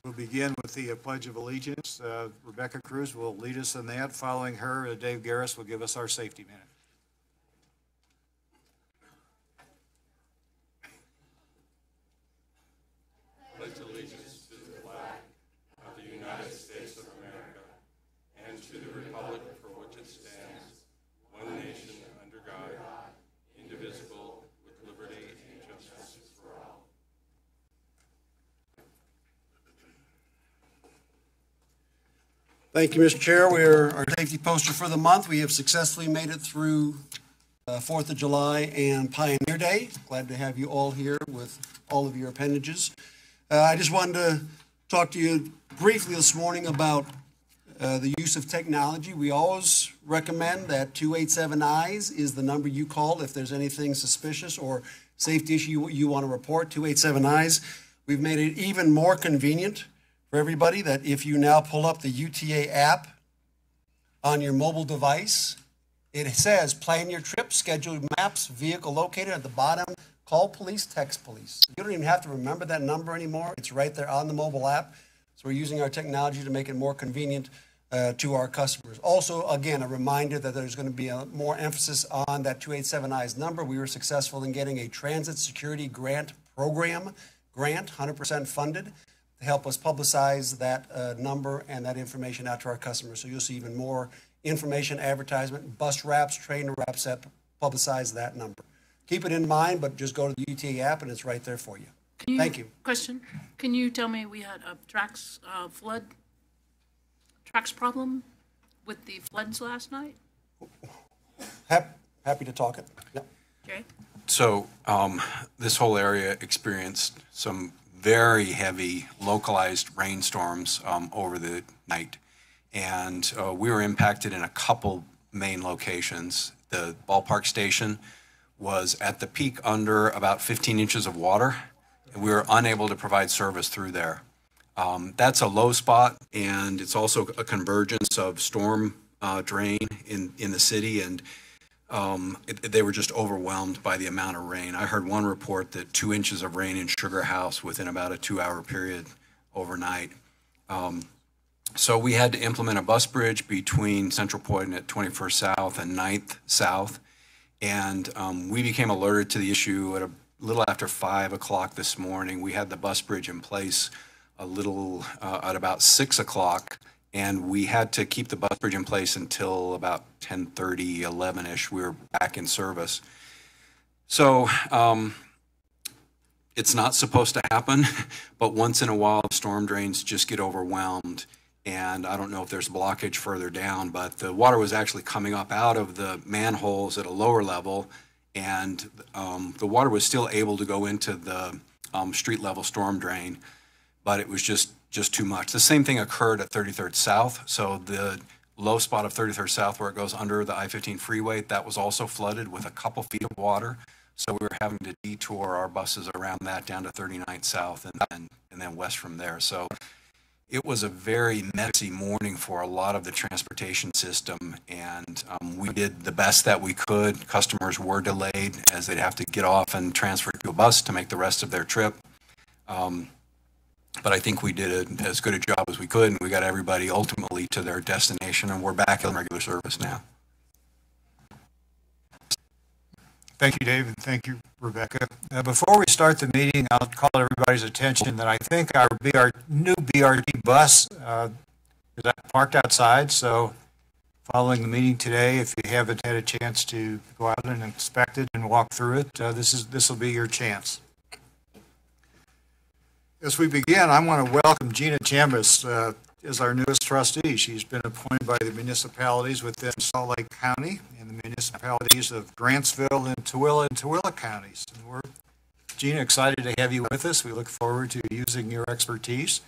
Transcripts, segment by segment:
We'll begin with the Pledge of Allegiance. Rebecca Cruz will lead us in that. Following her, Dave Garris will give us our safety minute. Pledge allegiance to the flag of the United States of America and to the republic for which it stands, one nation under God, indivisible, with liberty and justice for all. Thank you, Mr. Chair. We are our safety poster for the month. We have successfully made it through 4th of July and Pioneer Day. Glad to have you all here with all of your appendages. I just wanted to talk to you briefly this morning about the use of technology. We always recommend that 287-EYES is the number you call if there's anything suspicious or safety issue you want to report, 287-EYES. We've made it even more convenient for everybody that if you now pull up the UTA app on your mobile device, it says plan your trip, scheduled maps, vehicle located at the bottom, call police, text police. You don't even have to remember that number anymore. It's right there on the mobile app. So we're using our technology to make it more convenient to our customers. Also, again, a reminder that there's going to be a more emphasis on that 287-EYES number. We were successful in getting a transit security grant program grant, 100% funded, to help us publicize that number and that information out to our customers. So you'll see even more information, advertisement, bus wraps, train wraps that publicize that number. Keep it in mind, but just go to the UTA app and it's right there for you. Thank you. Question. Can you tell me, we had a tracks problem with the floods last night? Happy to talk it. Yep. Okay. So this whole area experienced some very heavy localized rainstorms over the night. And we were impacted in a couple main locations. The ballpark station was at the peak under about 15 inches of water, and we were unable to provide service through there. That's a low spot, and it's also a convergence of storm drain in the city, and they were just overwhelmed by the amount of rain. I heard one report that 2 inches of rain in Sugar House within about a 2-hour period overnight. So we had to implement a bus bridge between Central Point at 21st South and 9th South. And we became alerted to the issue at a little after 5 o'clock this morning. We had the bus bridge in place a little at about 6 o'clock. And we had to keep the bus bridge in place until about 10:30, 11-ish. We were back in service. So it's not supposed to happen, but once in a while, storm drains just get overwhelmed. And I don't know if there's blockage further down, but the water was actually coming up out of the manholes at a lower level, and the water was still able to go into the street level storm drain, but it was just too much. The same thing occurred at 33rd South. So the low spot of 33rd South where it goes under the I-15 freeway, that was also flooded with a couple feet of water. So we were having to detour our buses around that down to 39th South and then west from there. So it was a very messy morning for a lot of the transportation system, and we did the best that we could. Customers were delayed as they'd have to get off and transfer to a bus to make the rest of their trip. But I think we did as good a job as we could, and we got everybody ultimately to their destination, and we're back in regular service now. Thank you, Dave, and thank you, Rebecca. Before we start the meeting, I'll call everybody's attention that I think our new BRT bus is parked outside. So following the meeting today, if you haven't had a chance to go out and inspect it and walk through it, this will be your chance. As we begin, I want to welcome Gina Chambers as our newest trustee. She's been appointed by the municipalities within Salt Lake County and the municipalities of Grantsville and Tooele counties. And we're, Gina, excited to have you with us. We look forward to using your expertise.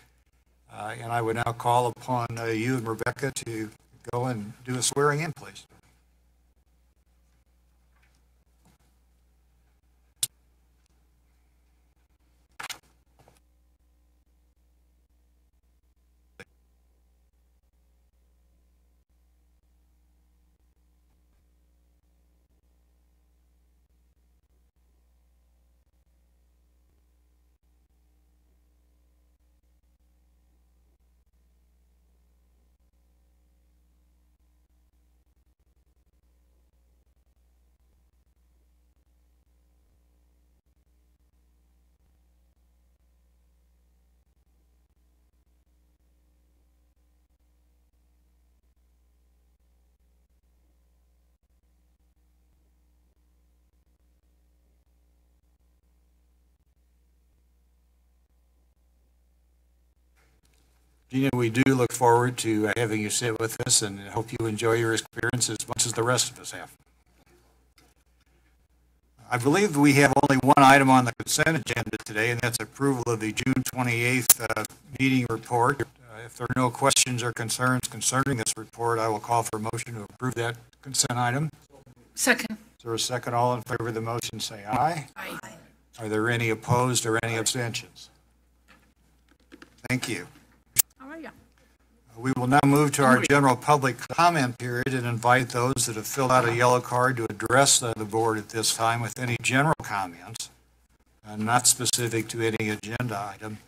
And I would now call upon you and Rebecca to go and do a swearing in, please. Gina, we do look forward to having you sit with us and hope you enjoy your experience as much as the rest of us have. I believe we have only one item on the consent agenda today, and that's approval of the June 28th meeting report. If there are no questions or concerns concerning this report, I will call for a motion to approve that consent item. Second. Is there a second? All in favor of the motion, say aye. Aye. Are there any opposed or any abstentions? Thank you. How are you? We will now move to our general public comment period and invite those that have filled out a yellow card to address the board at this time with any general comments, not specific to any agenda item.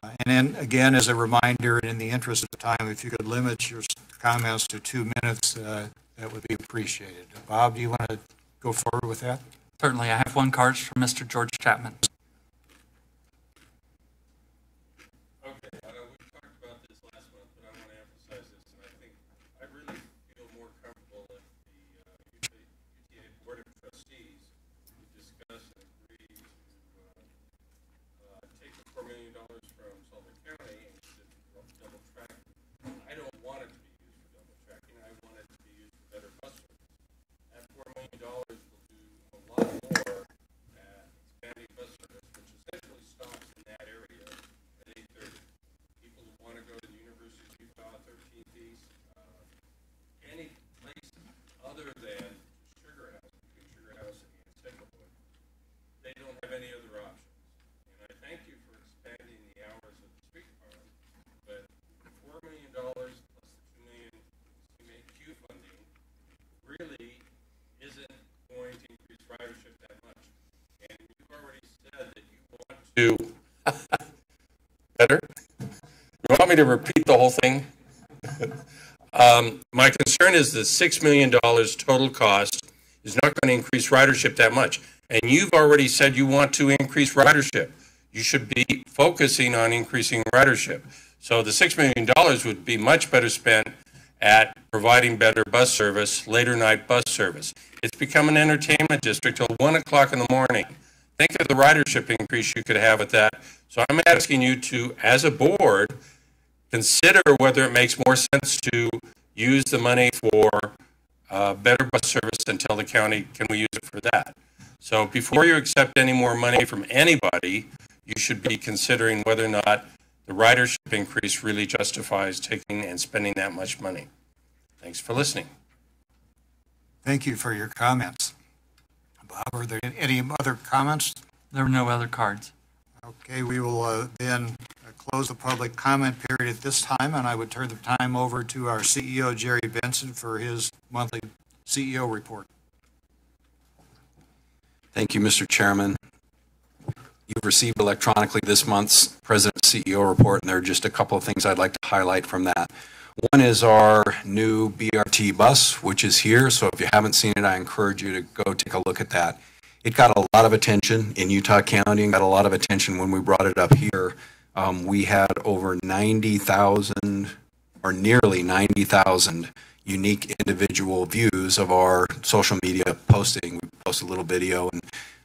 And then, again, as a reminder, and in the interest of time, if you could limit your comments to 2 minutes, that would be appreciated. Bob, do you want to go forward with that? Certainly. I have one card from Mr. George Chapman. Okay, I know we talked about this last month, but I want to emphasize this, and I think I really feel more comfortable if the UTA Board of Trustees would discuss and agree to take the $4 million from Salt Lake County and use it for double tracking. I don't want it to be used for double tracking. I want it to be used for better bus service. That $4 million will do a lot more at expanding bus service, which essentially stops in that area at 8:30. People who want to go to the University of Utah, 13th East, any place other than Sugar House, between Sugar House and Central Point, they don't have any other options. And I thank you for expanding the hours of the streetcar, but $4 million plus the $2 million CMAQ funding really isn't going to increase ridership that much. And you've already said that you want to. Better? You want me to repeat the whole thing? My concern is the $6 million total cost is not going to increase ridership that much. And you've already said you want to increase ridership. You should be focusing on increasing ridership. So the $6 million would be much better spent at providing better bus service, later night bus service. It's become an entertainment district till 1 o'clock in the morning. Think of the ridership increase you could have with that. So I'm asking you to, as a board, consider whether it makes more sense to use the money for better bus service and tell the county, can we use it for that? So before you accept any more money from anybody, you should be considering whether or not the ridership increase really justifies taking and spending that much money. Thanks for listening. Thank you for your comments. Bob, are there any other comments? There were no other cards. Okay, we will then close the public comment period at this time, and I would turn the time over to our CEO, Jerry Benson, for his monthly CEO report. Thank you, Mr. Chairman. You've received electronically this month's President's CEO report, and there are just a couple of things I'd like to highlight from that. One is our new BRT bus, which is here, so if you haven't seen it, I encourage you to go take a look at that. It got a lot of attention in Utah County and got a lot of attention when we brought it up here. We had over 90,000 or nearly 90,000 unique individual views of our social media posting. We posted a little video,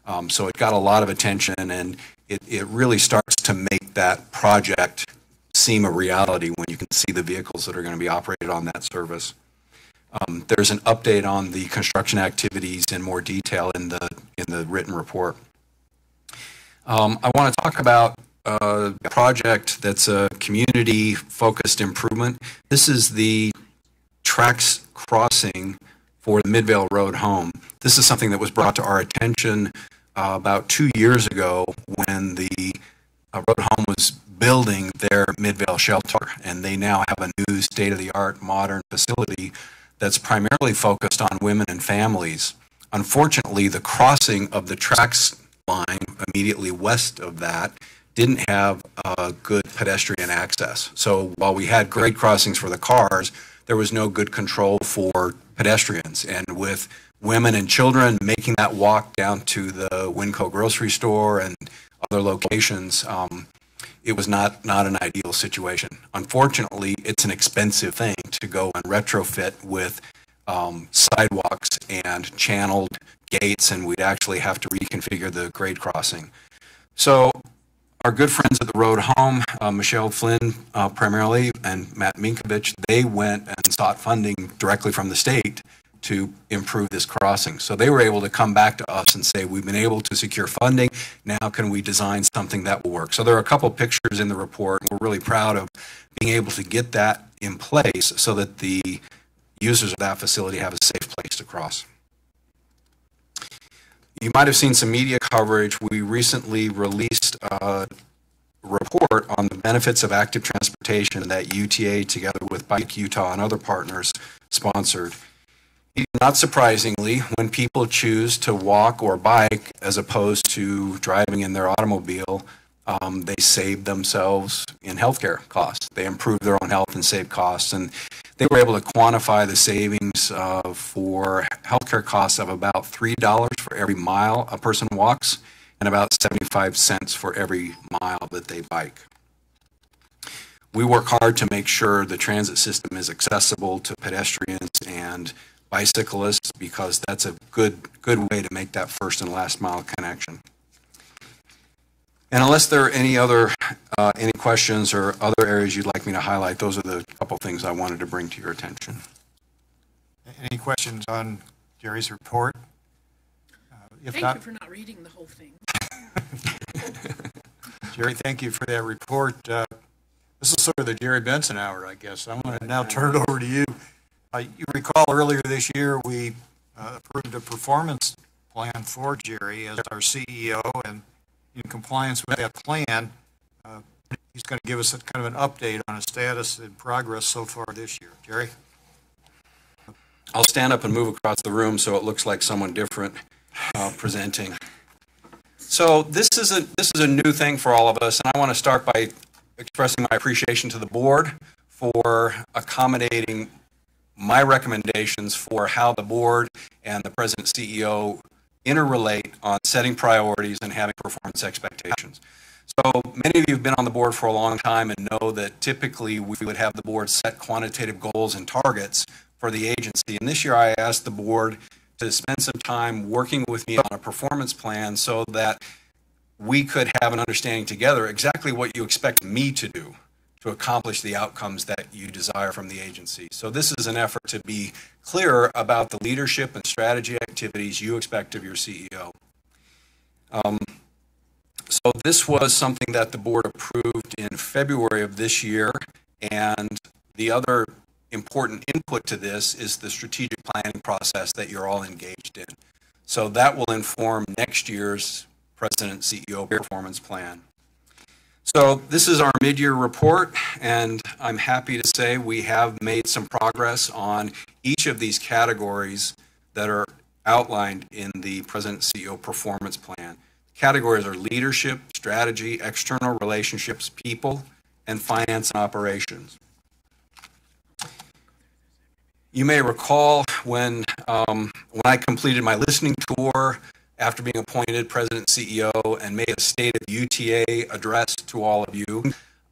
and so it got a lot of attention, and it really starts to make that project seem a reality when you can see the vehicles that are going to be operated on that service. There's an update on the construction activities in more detail in the written report. I want to talk about a project that's a community-focused improvement. This is the tracks crossing for the Midvale Road home. This is something that was brought to our attention about 2 years ago when the Road Home was building their Midvale shelter, and they now have a new state-of-the-art modern facility that's primarily focused on women and families. Unfortunately, the crossing of the tracks line immediately west of that didn't have good pedestrian access. So while we had grade crossings for the cars, there was no good control for pedestrians. And with women and children making that walk down to the Winco grocery store and other locations, it was not an ideal situation. Unfortunately, it's an expensive thing to go and retrofit with sidewalks and channeled gates, and we'd actually have to reconfigure the grade crossing. So Our good friends at the Road Home, Michelle Flynn primarily, and Matt Minkovich, they went and sought funding directly from the state to improve this crossing. So they were able to come back to us and say, we've been able to secure funding, now can we design something that will work? So there are a couple pictures in the report, and we're really proud of being able to get that in place so that the users of that facility have a safe place to cross. You might have seen some media coverage. We recently released a report on the benefits of active transportation that UTA, together with Bike Utah and other partners, sponsored. Not surprisingly, when people choose to walk or bike as opposed to driving in their automobile, they save themselves in healthcare costs. They improve their own health and save costs. And they were able to quantify the savings for healthcare costs of about $3 for every mile a person walks and about 75 cents for every mile that they bike. We work hard to make sure the transit system is accessible to pedestrians and bicyclists because that's a good way to make that first and last mile connection. And unless there are any questions or other areas you'd like me to highlight, those are the couple things I wanted to bring to your attention. Any questions on Jerry's report? If Thank not, you for not reading the whole thing. Jerry, thank you for that report. This is sort of the Jerry Benson hour, I guess. I want to now turn it over to you. You recall earlier this year we approved a performance plan for Jerry as our CEO, and in compliance with that plan, he's going to give us kind of an update on his status and progress so far this year. Jerry? I'll stand up and move across the room so it looks like someone different presenting. So this is a new thing for all of us, and I want to start by expressing my appreciation to the board for accommodating my recommendations for how the board and the president CEO interrelate on setting priorities and having performance expectations. So many of you have been on the board for a long time and know that typically we would have the board set quantitative goals and targets for the agency. And this year I asked the board to spend some time working with me on a performance plan so that we could have an understanding together exactly what you expect me to do to accomplish the outcomes that you desire from the agency. So this is an effort to be clearer about the leadership and strategy activities you expect of your CEO. So this was something that the board approved in February of this year, and the other important input to this is the strategic planning process that you're all engaged in. So that will inform next year's President CEO performance plan. So this is our mid-year report, and I'm happy to say we have made some progress on each of these categories that are outlined in the President CEO performance plan. Categories are leadership, strategy, external relationships, people, and finance and operations. You may recall when I completed my listening tour after being appointed President CEO and made a State of UTA address to all of you,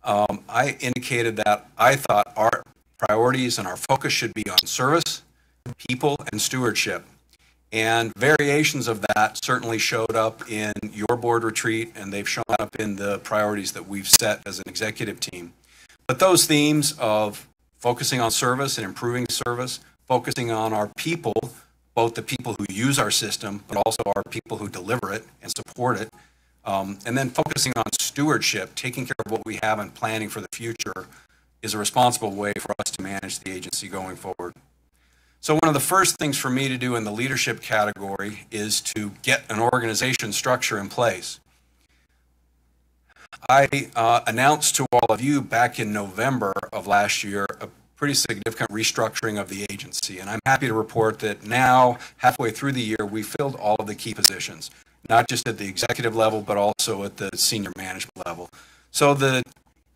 I indicated that I thought our priorities and our focus should be on service, people, and stewardship. And variations of that certainly showed up in your board retreat, and they've shown up in the priorities that we've set as an executive team. But those themes of focusing on service and improving service, focusing on our people, both the people who use our system, but also our people who deliver it and support it, and then focusing on stewardship, taking care of what we have and planning for the future is a responsible way for us to manage the agency going forward. So one of the first things for me to do in the leadership category is to get an organization structure in place. I announced to all of you back in November of last year a pretty significant restructuring of the agency, and I'm happy to report that now, halfway through the year, we filled all of the key positions, not just at the executive level, but also at the senior management level. So the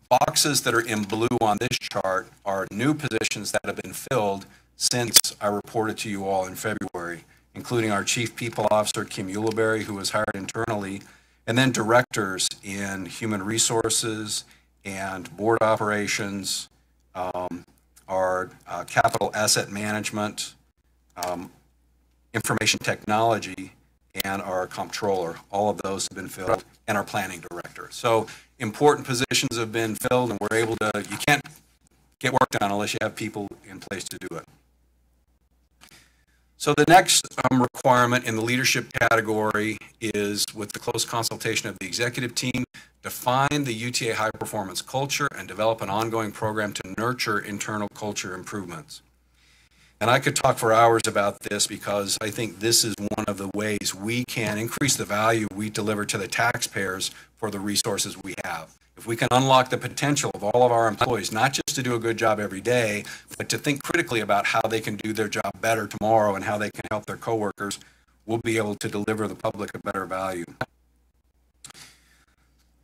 boxes that are in blue on this chart are new positions that have been filled since I reported to you all in February, including our Chief People Officer, Kim Uleberry, who was hired internally, and then directors in human resources and board operations, our capital asset management, information technology, and our comptroller. All of those have been filled, and our planning director. So important positions have been filled, and we're able to, you can't get work done unless you have people in place to do it. So the next requirement in the leadership category is, with the close consultation of the executive team, define the UTA high performance culture and develop an ongoing program to nurture internal culture improvements. And I could talk for hours about this because I think this is one of the ways we can increase the value we deliver to the taxpayers for the resources we have. If we can unlock the potential of all of our employees, not just to do a good job every day, but to think critically about how they can do their job better tomorrow and how they can help their coworkers, we'll be able to deliver the public a better value.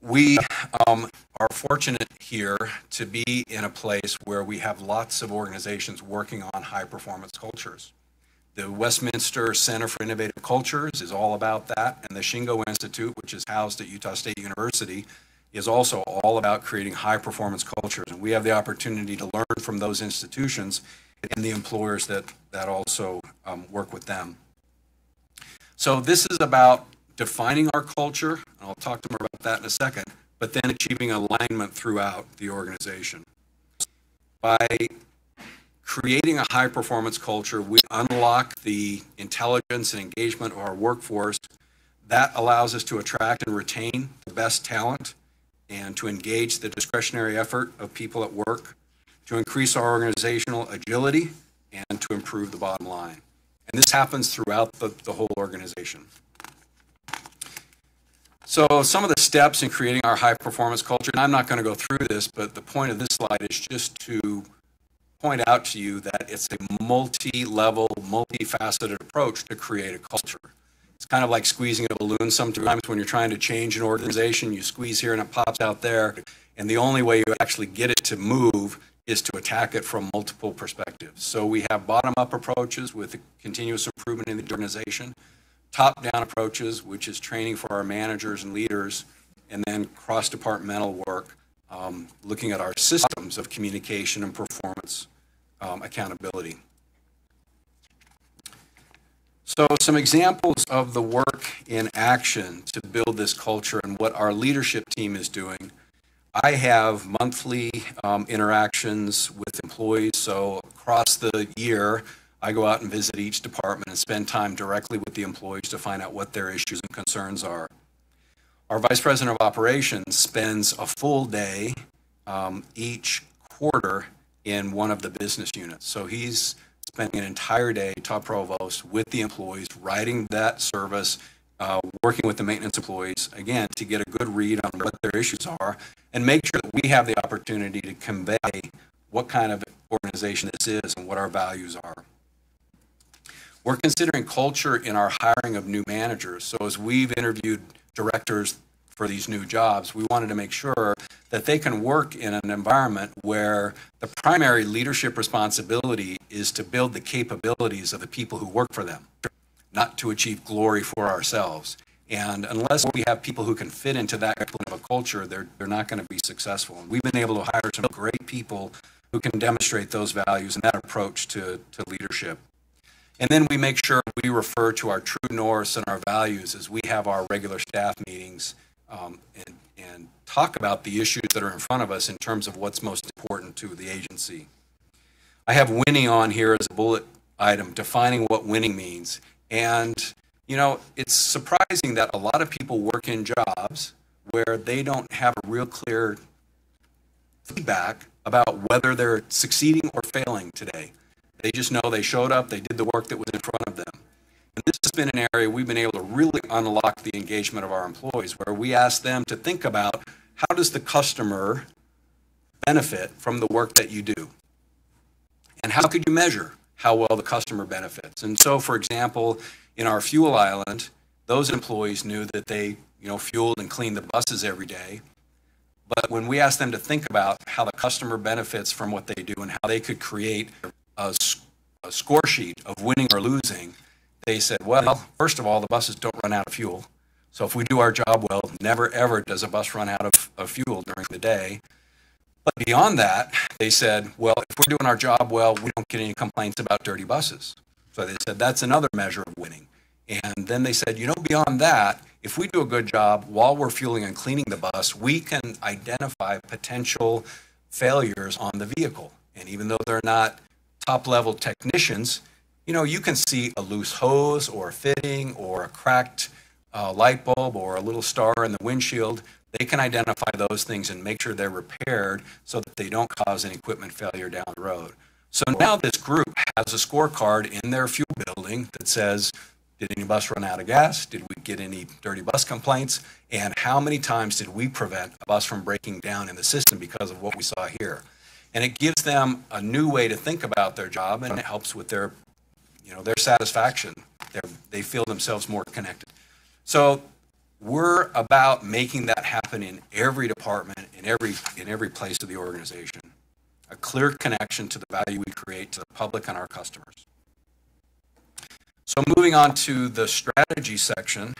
We are fortunate here to be in a place where we have lots of organizations working on high performance cultures. The Westminster Center for Innovative Cultures is all about that, and the Shingo Institute, which is housed at Utah State University, is also all about creating high performance cultures. And we have the opportunity to learn from those institutions and the employers that also work with them. So this is about defining our culture, and I'll talk to more about that in a second, but then achieving alignment throughout the organization. By creating a high performance culture, we unlock the intelligence and engagement of our workforce. That allows us to attract and retain the best talent and to engage the discretionary effort of people at work, to increase our organizational agility, and to improve the bottom line. And this happens throughout the whole organization. So some of the steps in creating our high performance culture, and I'm not going to go through this, but the point of this slide is just to point out to you that it's a multi-level, multifaceted approach to create a culture. It's kind of like squeezing a balloon. Sometimes when you're trying to change an organization, you squeeze here and it pops out there. And the only way you actually get it to move is to attack it from multiple perspectives. So we have bottom-up approaches with continuous improvement in the organization, top-down approaches, which is training for our managers and leaders, and then cross-departmental work, looking at our systems of communication and performance accountability. So some examples of the work in action to build this culture and what our leadership team is doing. I have monthly interactions with employees. So across the year, I go out and visit each department and spend time directly with the employees to find out what their issues and concerns are. Our Vice President of Operations spends a full day each quarter in one of the business units. So he's spending an entire day, top provost, with the employees, writing that service, working with the maintenance employees, again, to get a good read on what their issues are, and make sure that we have the opportunity to convey what kind of organization this is and what our values are. We're considering culture in our hiring of new managers. So as we've interviewed directors for these new jobs, we wanted to make sure that they can work in an environment where the primary leadership responsibility is to build the capabilities of the people who work for them, not to achieve glory for ourselves. And unless we have people who can fit into that kind of a culture, they're not going to be successful. And we've been able to hire some great people who can demonstrate those values and that approach to leadership. And then we make sure we refer to our true norths and our values as we have our regular staff meetings and talk about the issues that are in front of us in terms of what's most important to the agency. I have winning on here as a bullet item, defining what winning means. And, you know, it's surprising that a lot of people work in jobs where they don't have a real clear feedback about whether they're succeeding or failing today. They just know they showed up, they did the work that was in front of them. And this has been an area we've been able to really unlock the engagement of our employees, where we ask them to think about how does the customer benefit from the work that you do? And how could you measure how well the customer benefits? And so, for example, in our fuel island, those employees knew that they, fueled and cleaned the buses every day. But when we asked them to think about how the customer benefits from what they do and how they could create a score sheet of winning or losing, they said, well, first of all, the buses don't run out of fuel. So if we do our job well, never ever does a bus run out of fuel during the day. But beyond that, they said, well, if we're doing our job well, we don't get any complaints about dirty buses. So they said that's another measure of winning. And then they said, beyond that, if we do a good job while we're fueling and cleaning the bus, we can identify potential failures on the vehicle. And even though they're not top-level technicians, you know, you can see a loose hose or a fitting or a cracked light bulb or a little star in the windshield. They can identify those things and make sure they're repaired so that they don't cause an equipment failure down the road. So now this group has a scorecard in their fuel building that says, did any bus run out of gas? Did we get any dirty bus complaints? And how many times did we prevent a bus from breaking down in the system because of what we saw here? And it gives them a new way to think about their job, and it helps with their, you know, their satisfaction. They feel themselves more connected. So we're about making that happen in every department, in every place of the organization. A clear connection to the value we create to the public and our customers. So moving on to the strategy section,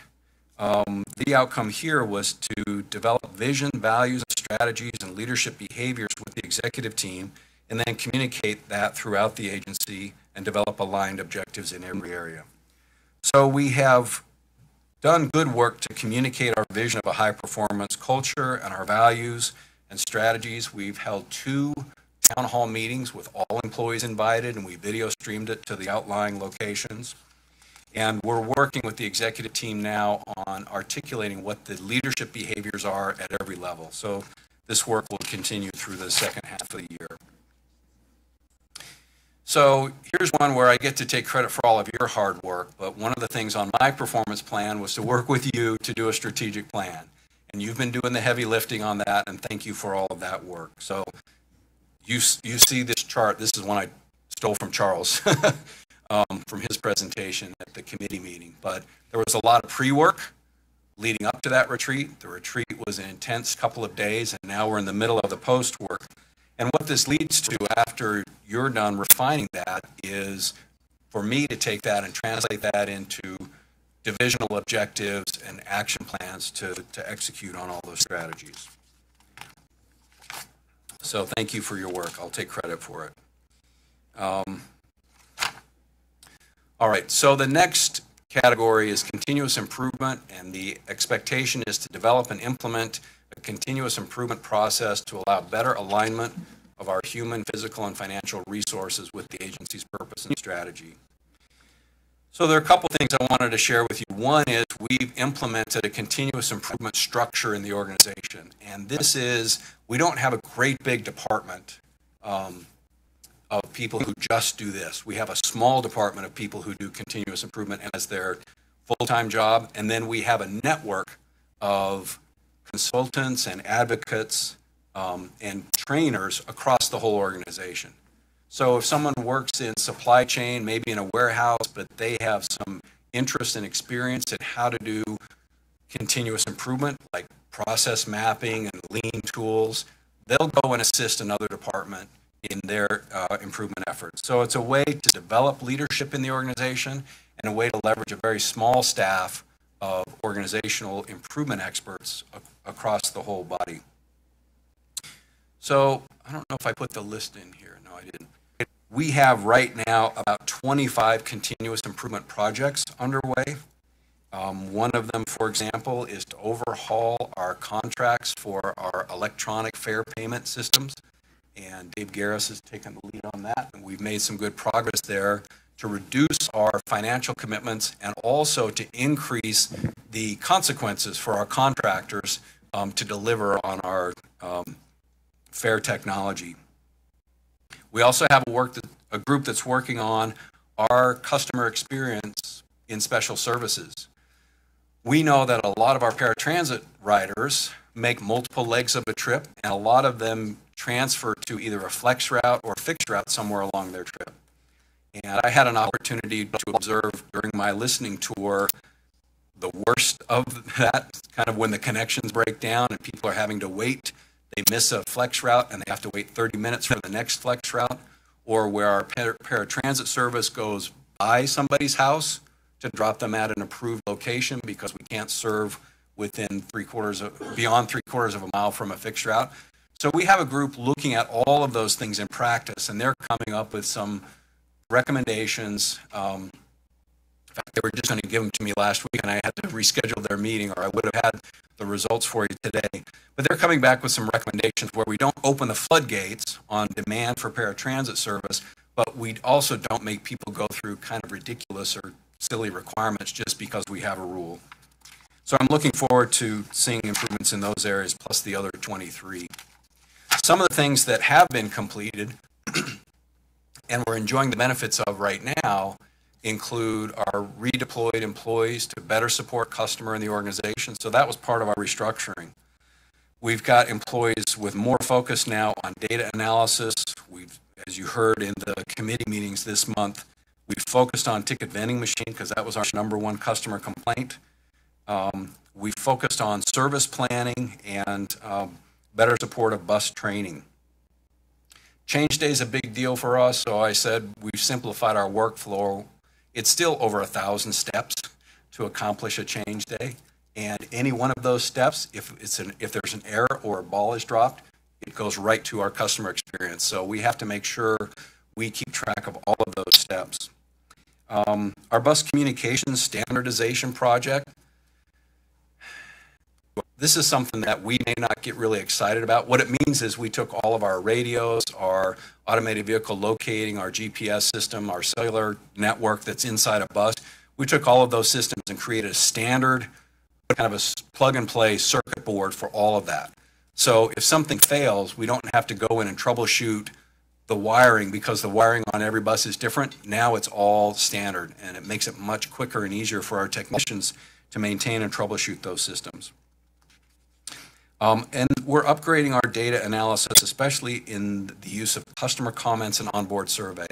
the outcome here was to develop vision, values, strategies, and leadership behaviors with the executive team, and then communicate that throughout the agency and develop aligned objectives in every area. So we have done good work to communicate our vision of a high-performance culture and our values and strategies. We've held 2 town hall meetings with all employees invited, and we video streamed it to the outlying locations. And we're working with the executive team now on articulating what the leadership behaviors are at every level. So this work will continue through the second half of the year. So here's one where I get to take credit for all of your hard work, but one of the things on my performance plan was to work with you to do a strategic plan. And you've been doing the heavy lifting on that, and thank you for all of that work. So you see this chart. This is one I stole from Charles from his presentation at the committee meeting. But there was a lot of pre-work leading up to that retreat. The retreat was an intense couple of days, and now we're in the middle of the post-work. And what this leads to after you're done refining that is for me to take that and translate that into divisional objectives and action plans to execute on all those strategies. So thank you for your work. I'll take credit for it. All right, so the next category is continuous improvement, and the expectation is to develop and implement a continuous improvement process to allow better alignment of our human, physical, and financial resources with the agency's purpose and strategy. So there are a couple things I wanted to share with you. One is we've implemented a continuous improvement structure in the organization, and this is, we don't have a great big department of people who just do this. We have a small department of people who do continuous improvement as their full-time job, and then we have a network of consultants and advocates and trainers across the whole organization. So if someone works in supply chain, maybe in a warehouse, but they have some interest and experience in how to do continuous improvement, like process mapping and lean tools, they'll go and assist another department in their improvement efforts. So it's a way to develop leadership in the organization and a way to leverage a very small staff of organizational improvement experts across the whole body. So I don't know if I put the list in here. No, I didn't. We have right now about 25 continuous improvement projects underway. One of them, for example, is to overhaul our contracts for our electronic fare payment systems. And Dave Garris has taken the lead on that, and we've made some good progress there to reduce our financial commitments and also to increase the consequences for our contractors to deliver on our fare technology. We also have a group that's working on our customer experience in special services. We know that a lot of our paratransit riders make multiple legs of a trip, and a lot of them transfer to either a flex route or fixed route somewhere along their trip. And I had an opportunity to observe during my listening tour the worst of that, kind of when the connections break down and people are having to wait. They miss a flex route and they have to wait 30 minutes for the next flex route, or where our paratransit service goes by somebody's house to drop them at an approved location because we can't serve within beyond 3/4 of a mile from a fixed route. So we have a group looking at all of those things in practice, and they're coming up with some recommendations In fact, they were just going to give them to me last week, and I had to reschedule their meeting, or I would have had the results for you today. But they're coming back with some recommendations where we don't open the floodgates on demand for paratransit service, but we also don't make people go through kind of ridiculous or silly requirements just because we have a rule. So I'm looking forward to seeing improvements in those areas, plus the other 23. Some of the things that have been completed and we're enjoying the benefits of right now include our redeployed employees to better support customer in the organization. So that was part of our restructuring. We've got employees with more focus now on data analysis. We've, as you heard in the committee meetings this month, we've focused on ticket vending machine because that was our #1 customer complaint. We focused on service planning and better support of bus training. Change day is a big deal for us, so I said we've simplified our workflow. It's still over 1,000 steps to accomplish a change day, and any one of those steps, if there's an error or a ball is dropped, it goes right to our customer experience. So we have to make sure we keep track of all of those steps. Our bus communications standardization project, this is something that we may not get really excited about. What it means is we took all of our radios, our automated vehicle locating, our GPS system, our cellular network that's inside a bus. We took all of those systems and created a standard kind of a plug-and-play circuit board for all of that. So if something fails, we don't have to go in and troubleshoot the wiring because the wiring on every bus is different. Now it's all standard, and it makes it much quicker and easier for our technicians to maintain and troubleshoot those systems. And we're upgrading our data analysis, especially in the use of customer comments and onboard survey.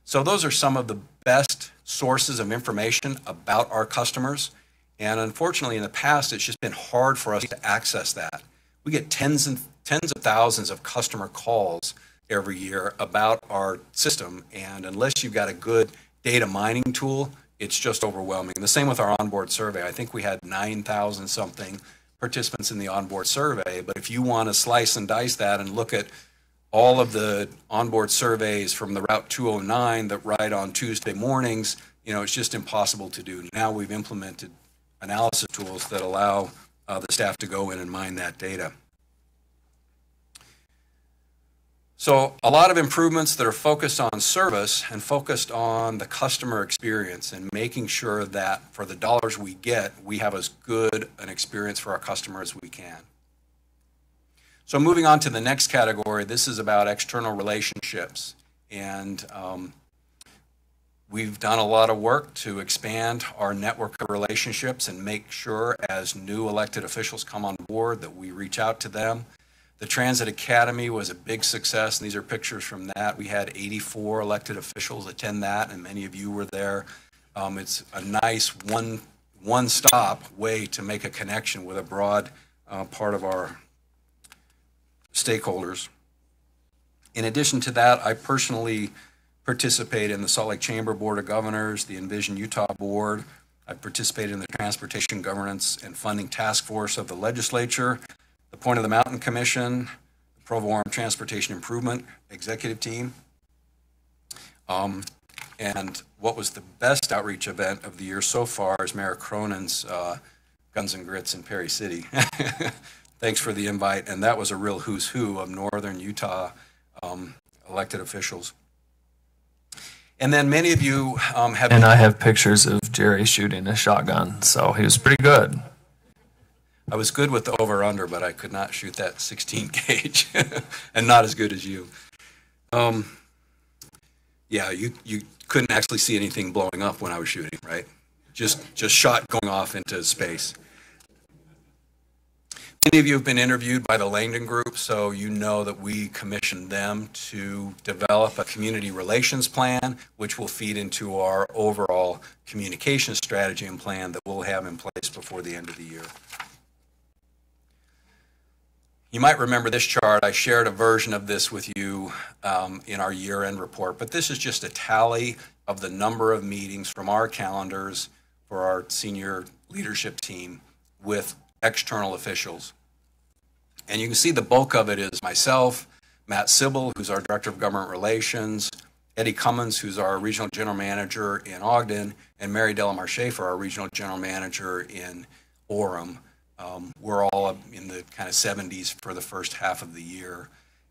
So those are some of the best sources of information about our customers. And unfortunately, in the past, it's just been hard for us to access that. We get tens of thousands of customer calls every year about our system. And unless you've got a good data mining tool, it's just overwhelming. And the same with our onboard survey. I think we had 9,000 something participants in the onboard survey, but if you want to slice and dice that and look at all of the onboard surveys from the Route 209 that ride on Tuesday mornings, you know, it's just impossible to do. Now we've implemented analysis tools that allow the staff to go in and mine that data. So a lot of improvements that are focused on service and focused on the customer experience and making sure that for the dollars we get, we have as good an experience for our customers as we can. So moving on to the next category, this is about external relationships. And we've done a lot of work to expand our network of relationships and make sure as new elected officials come on board that we reach out to them. The Transit Academy was a big success, and these are pictures from that. We had 84 elected officials attend that, and many of you were there. It's a nice one-stop way to make a connection with a broad part of our stakeholders. In addition to that, I personally participate in the Salt Lake Chamber Board of Governors, the Envision Utah Board. I've participated in the Transportation Governance and Funding Task Force of the legislature, the Point of the Mountain Commission, the Provo Arm Transportation Improvement Executive Team. And what was the best outreach event of the year so far is Mayor Cronin's Guns and Grits in Perry City. Thanks for the invite, and that was a real who's who of northern Utah elected officials. And then many of you have... And I have pictures of Jerry shooting a shotgun, so he was pretty good. I was good with the over-under, but I could not shoot that 16 gauge, and not as good as you. Yeah, you couldn't actually see anything blowing up when I was shooting, right? Just shot going off into space. Many of you have been interviewed by the Langdon Group, so you know that we commissioned them to develop a community relations plan, which will feed into our overall communication strategy and plan that we'll have in place before the end of the year. You might remember this chart. I shared a version of this with you in our year-end report, but this is just a tally of the number of meetings from our calendars for our senior leadership team with external officials. And you can see the bulk of it is myself, Matt Sybil, who's our Director of Government Relations, Eddie Cummins, who's our regional general manager in Ogden, and Mary Delamar Schaefer, our regional general manager in Orem. We're all in the kind of 70s for the first half of the year.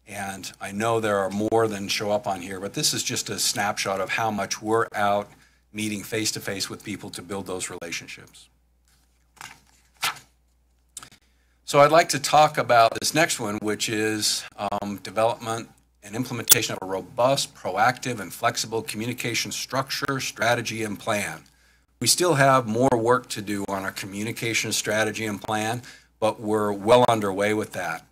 And I know there are more than show up on here, but this is just a snapshot of how much we're out meeting face-to-face with people to build those relationships. So I'd like to talk about this next one, which is development and implementation of a robust, proactive, and flexible communication structure, strategy, and plan. We still have more work to do on our communication strategy and plan, but we're well underway with that.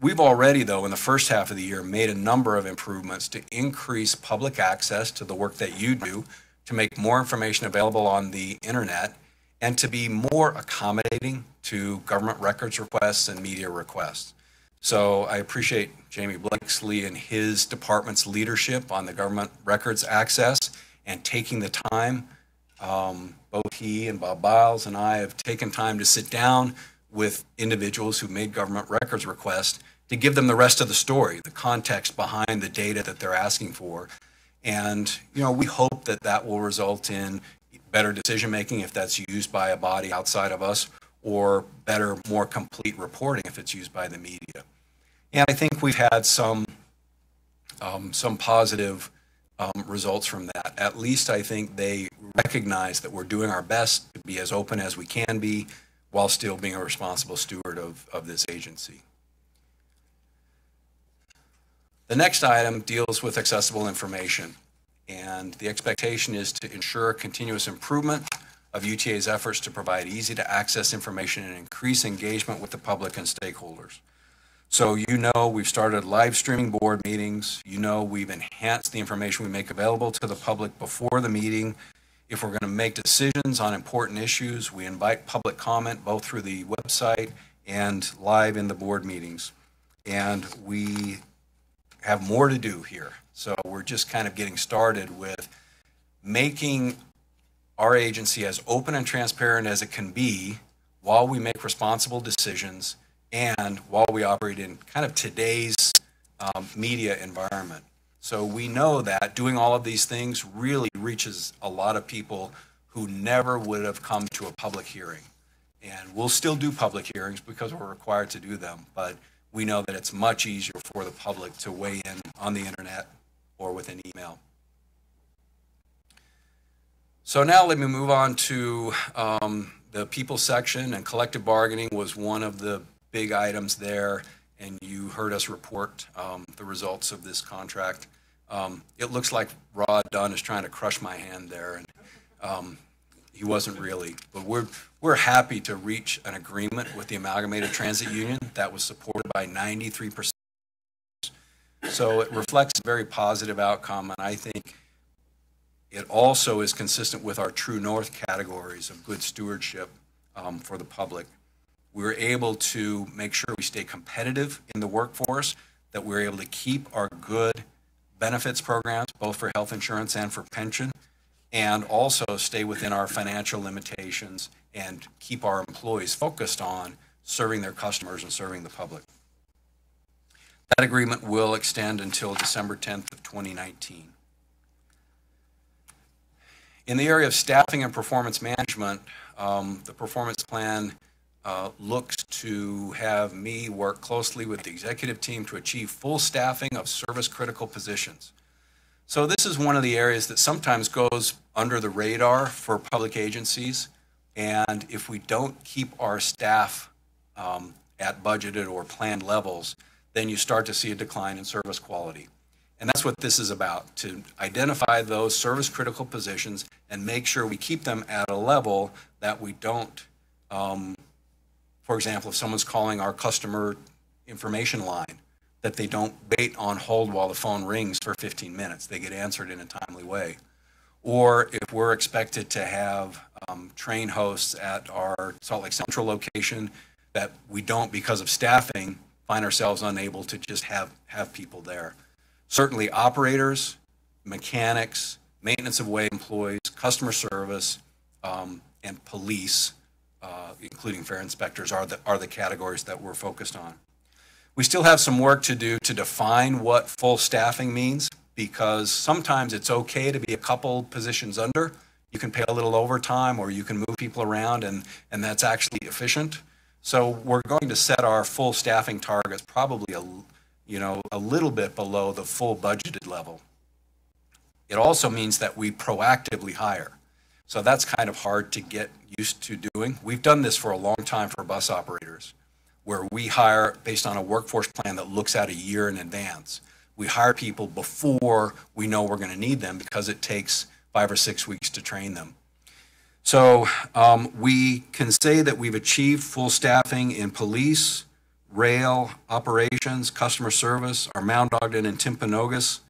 We've already, though, in the first half of the year, made a number of improvements to increase public access to the work that you do, to make more information available on the internet, and to be more accommodating to government records requests and media requests. So I appreciate Jamie Blakesley and his department's leadership on the government records access and taking the time. Both he and Bob Biles and I have taken time to sit down with individuals who made government records requests to give them the rest of the story, the context behind the data that they're asking for. And, you know, we hope that that will result in better decision making if that's used by a body outside of us, or better, more complete reporting if it's used by the media. And I think we've had some positive results from that. At least I think they recognize that we're doing our best to be as open as we can be while still being a responsible steward of this agency. The next item deals with accessible information, and the expectation is to ensure continuous improvement of UTA's efforts to provide easy to access information and increase engagement with the public and stakeholders. So you know we've started live streaming board meetings. You know we've enhanced the information we make available to the public before the meeting. If we're going to make decisions on important issues, we invite public comment both through the website and live in the board meetings. And we have more to do here. So we're just kind of getting started with making our agency as open and transparent as it can be while we make responsible decisions and while we operate in kind of today's media environment. So we know that doing all of these things really reaches a lot of people who never would have come to a public hearing. And we'll still do public hearings because we're required to do them, but we know that it's much easier for the public to weigh in on the internet or with an email. So now let me move on to the people section, and collective bargaining was one of the big items there, and you heard us report the results of this contract. It looks like Rod Dunn is trying to crush my hand there, and he wasn't really, but we're happy to reach an agreement with the Amalgamated Transit Union that was supported by 93%. So it reflects a very positive outcome, and I think it also is consistent with our True North categories of good stewardship for the public. We were able to make sure we stay competitive in the workforce, that we're able to keep our good benefits programs, both for health insurance and for pension, and also stay within our financial limitations and keep our employees focused on serving their customers and serving the public. That agreement will extend until December 10th of 2019. In the area of staffing and performance management, the performance plan looks to have me work closely with the executive team to achieve full staffing of service-critical positions. So this is one of the areas that sometimes goes under the radar for public agencies, and if we don't keep our staff at budgeted or planned levels, then you start to see a decline in service quality. And that's what this is about, to identify those service-critical positions and make sure we keep them at a level that we don't, for example, if someone's calling our customer information line, that they don't wait on hold while the phone rings for 15 minutes. They get answered in a timely way. Or if we're expected to have train hosts at our Salt Lake Central location, that we don't, because of staffing, find ourselves unable to just have people there. Certainly operators, mechanics, maintenance of way employees, customer service, and police, including fare inspectors, are the categories that we're focused on. We still have some work to do to define what full staffing means, because sometimes it's okay to be a couple positions under. You can pay a little overtime or you can move people around and that's actually efficient. So we're going to set our full staffing targets probably a little bit below the full budgeted level. It also means that we proactively hire. So that's kind of hard to get used to doing. We've done this for a long time for bus operators, where we hire based on a workforce plan that looks out a year in advance. We hire people before we know we're going to need them because it takes 5 or 6 weeks to train them. So we can say that we've achieved full staffing in police, rail, operations, customer service, our Mount Ogden and Timpanogos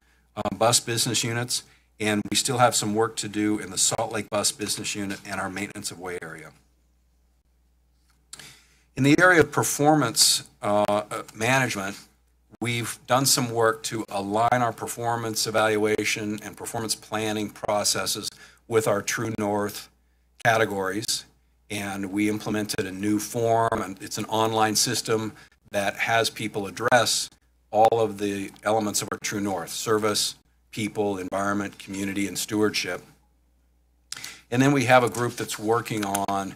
bus business units, and we still have some work to do in the Salt Lake bus business unit and our maintenance of way area. In the area of performance management, we've done some work to align our performance evaluation and performance planning processes with our True North categories, and we implemented a new form, and it's an online system that has people address all of the elements of our True North: service, people, environment, community, and stewardship. And then we have a group that's working on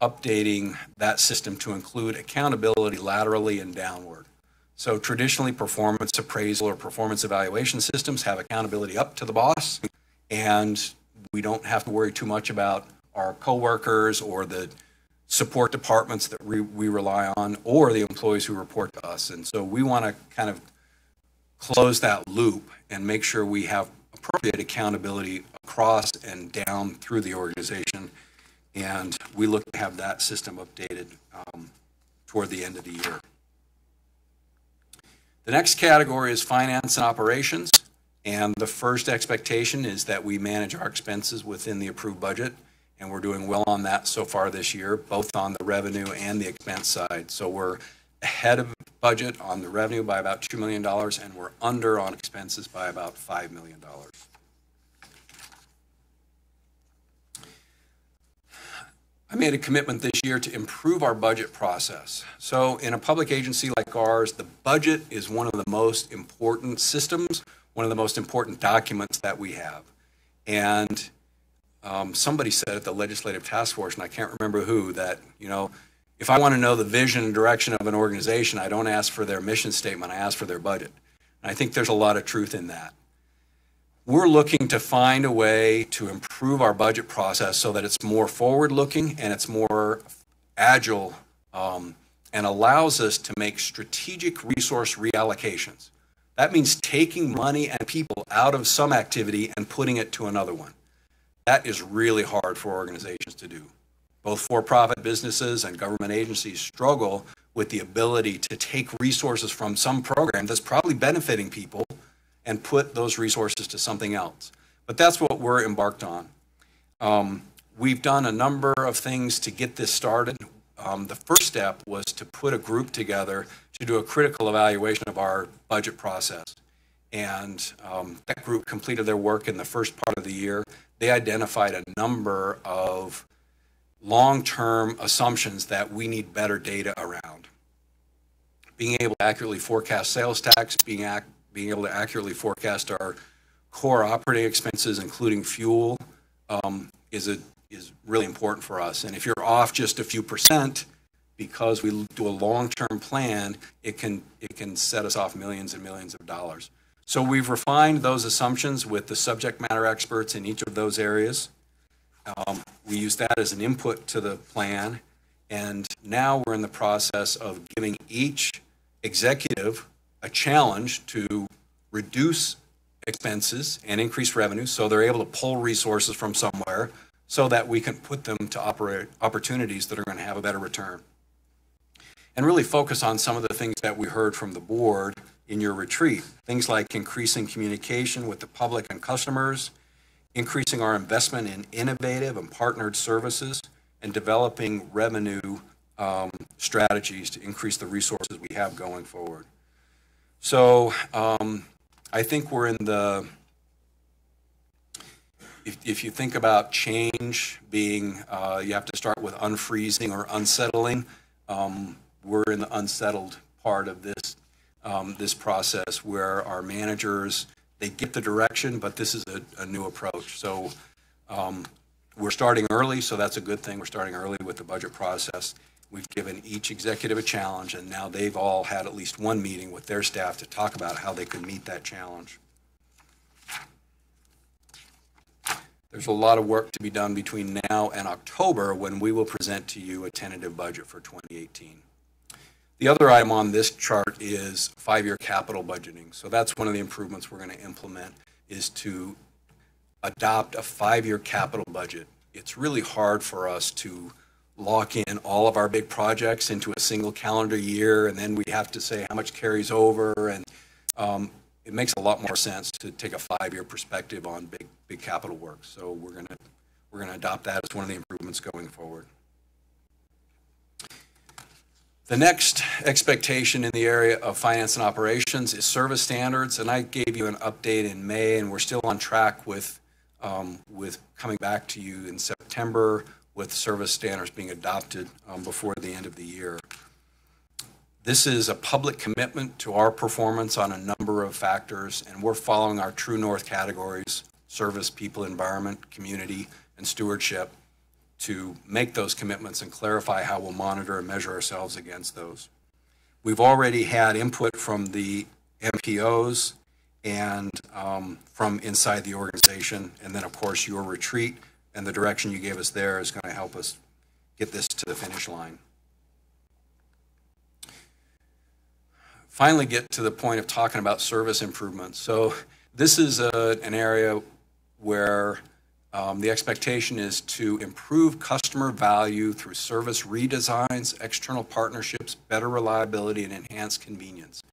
updating that system to include accountability laterally and downward. So traditionally, performance appraisal or performance evaluation systems have accountability up to the boss, and we don't have to worry too much about our coworkers or the support departments that we rely on, or the employees who report to us. And so we want to kind of close that loop and make sure we have appropriate accountability across and down through the organization. And we look to have that system updated toward the end of the year. The next category is finance and operations. And the first expectation is that we manage our expenses within the approved budget. And we're doing well on that so far this year, both on the revenue and the expense side. So we're ahead of budget on the revenue by about $2 million, and we're under on expenses by about $5 million. I made a commitment this year to improve our budget process. So in a public agency like ours, the budget is one of the most important systems, one of the most important documents that we have. And somebody said at the legislative task force, and I can't remember who, that, if I want to know the vision and direction of an organization, I don't ask for their mission statement, I ask for their budget. And I think there's a lot of truth in that. We're looking to find a way to improve our budget process so that it's more forward-looking and it's more agile and allows us to make strategic resource reallocations. That means taking money and people out of some activity and putting it to another one. That is really hard for organizations to do. Both for-profit businesses and government agencies struggle with the ability to take resources from some program that's probably benefiting people and put those resources to something else. But that's what we're embarked on. We've done a number of things to get this started. The first step was to put a group together to do a critical evaluation of our budget process. And that group completed their work in the first part of the year. They identified a number of long-term assumptions that we need better data around. Being able to accurately forecast sales tax, being able to accurately forecast our core operating expenses, including fuel, is really important for us. And if you're off just a few percent, because we do a long-term plan, it can set us off millions and millions of dollars. So we've refined those assumptions with the subject matter experts in each of those areas. We use that as an input to the plan, and now we're in the process of giving each executive a challenge to reduce expenses and increase revenue so they're able to pull resources from somewhere so that we can put them to opportunities that are going to have a better return. And really focus on some of the things that we heard from the board in your retreat. Things like increasing communication with the public and customers, increasing our investment in innovative and partnered services, and developing revenue strategies to increase the resources we have going forward. So I think we're in the, if you think about change being, you have to start with unfreezing or unsettling, we're in the unsettled part of this, this process where our managers they get the direction, but this is a new approach. So we're starting early, so that's a good thing. We're starting early with the budget process. We've given each executive a challenge, and now they've all had at least one meeting with their staff to talk about how they could meet that challenge. There's a lot of work to be done between now and October when we will present to you a tentative budget for 2018. The other item on this chart is 5-year capital budgeting. So that's one of the improvements we're going to implement, is to adopt a 5-year capital budget. It's really hard for us to lock in all of our big projects into a single calendar year, and then we have to say how much carries over, and it makes a lot more sense to take a 5-year perspective on big capital work. So we're gonna adopt that as one of the improvements going forward. The next expectation in the area of finance and operations is service standards, and I gave you an update in May, and we're still on track with coming back to you in September with service standards being adopted before the end of the year. This is a public commitment to our performance on a number of factors, and we're following our true north categories: service, people, environment, community, and stewardship, to make those commitments and clarify how we'll monitor and measure ourselves against those. We've already had input from the MPOs and from inside the organization, and then of course your retreat and the direction you gave us there is going to help us get this to the finish line. Finally get to the point of talking about service improvements. So this is an area where the expectation is to improve customer value through service redesigns, external partnerships, better reliability, and enhanced convenience.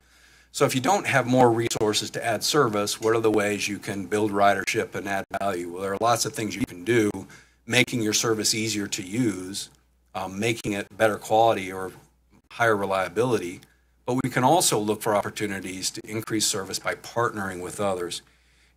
So if you don't have more resources to add service, what are the ways you can build ridership and add value? Well, there are lots of things you can do, making your service easier to use, making it better quality or higher reliability. But we can also look for opportunities to increase service by partnering with others.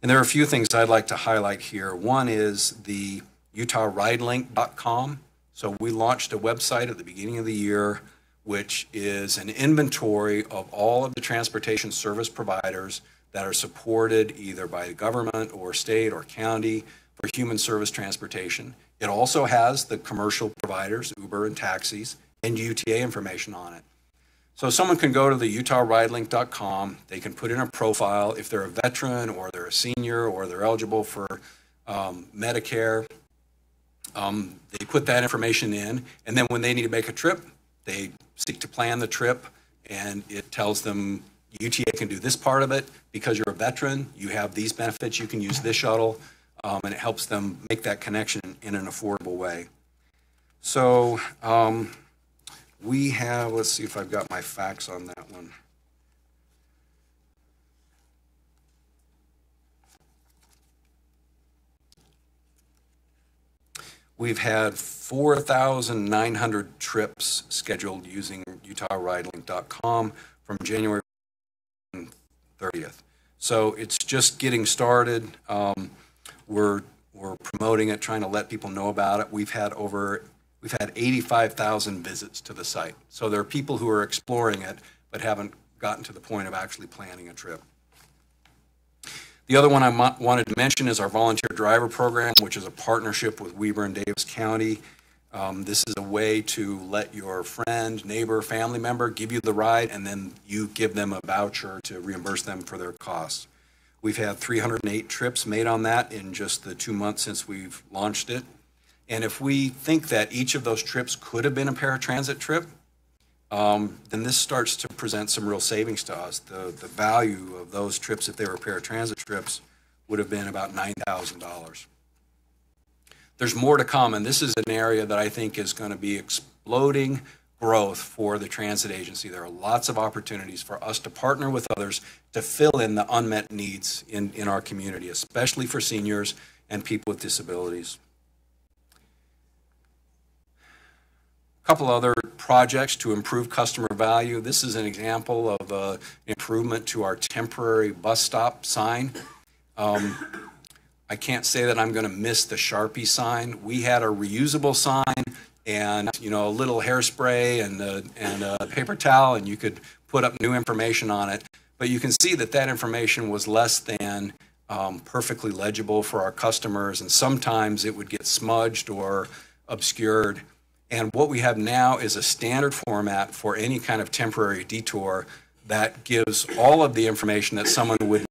And there are a few things I'd like to highlight here. One is the UtahRideLink.com. So we launched a website at the beginning of the year, which is an inventory of all of the transportation service providers that are supported either by the government or state or county for human service transportation. It also has the commercial providers, Uber and taxis, and UTA information on it. So someone can go to the UtahRideLink.com, they can put in a profile if they're a veteran or they're a senior or they're eligible for Medicare. They put that information in, and then when they need to make a trip, they seek to plan the trip, and it tells them UTA can do this part of it. Because you're a veteran, you have these benefits, you can use this shuttle, and it helps them make that connection in an affordable way. So we have, let's see if I've got my facts on that one. We've had 4,900 trips scheduled using UtahRideLink.com from January 30th. So it's just getting started. We're promoting it, trying to let people know about it. We've had 85,000 visits to the site. So there are people who are exploring it but haven't gotten to the point of actually planning a trip. The other one I wanted to mention is our volunteer driver program, which is a partnership with Weber and Davis County. This is a way to let your friend, neighbor, family member give you the ride, and then you give them a voucher to reimburse them for their costs. We've had 308 trips made on that in just the 2 months since we've launched it. And if we think that each of those trips could have been a paratransit trip, then this starts to present some real savings to us. The value of those trips, if they were paratransit trips, would have been about $9,000. There's more to come, and this is an area that I think is going to be exploding growth for the transit agency. There are lots of opportunities for us to partner with others to fill in the unmet needs in our community, especially for seniors and people with disabilities. A couple other projects to improve customer value. This is an example of an improvement to our temporary bus stop sign. I can't say that I'm going to miss the Sharpie sign. We had a reusable sign and a little hairspray and a paper towel, and you could put up new information on it. But you can see that that information was less than perfectly legible for our customers, and sometimes it would get smudged or obscured. And what we have now is a standard format for any kind of temporary detour that gives all of the information that someone would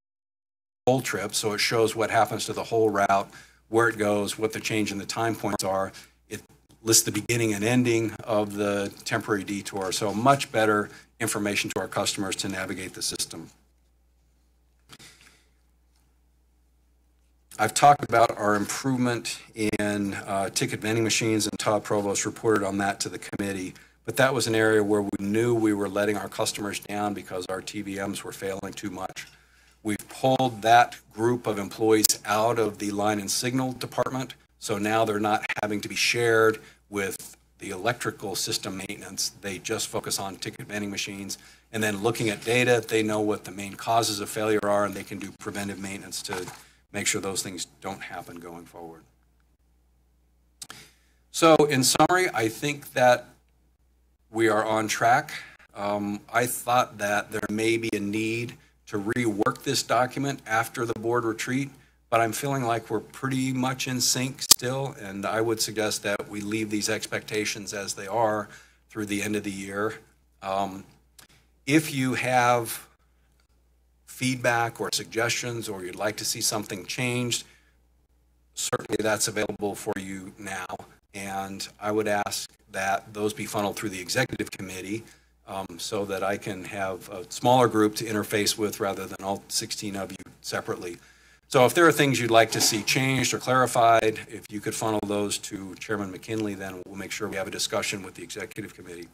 whole trip. So it shows what happens to the whole route, where it goes, what the change in the time points are. It lists the beginning and ending of the temporary detour. So much better information to our customers to navigate the system. I've talked about our improvement in ticket vending machines, and Todd Provost reported on that to the committee. But that was an area where we knew we were letting our customers down because our TVMs were failing too much. We've pulled that group of employees out of the line and signal department, so now they're not having to be shared with the electrical system maintenance. They just focus on ticket vending machines, and then looking at data, they know what the main causes of failure are, and they can do preventive maintenance to make sure those things don't happen going forward. So in summary, I think that we are on track. I thought that there may be a need to rework this document after the board retreat, but I'm feeling like we're pretty much in sync still, and I would suggest that we leave these expectations as they are through the end of the year. If you have feedback or suggestions, or you'd like to see something changed, certainly that's available for you now. And I would ask that those be funneled through the executive committee so that I can have a smaller group to interface with rather than all 16 of you separately. So if there are things you'd like to see changed or clarified, if you could funnel those to Chairman McKinley, then we'll make sure we have a discussion with the executive committee.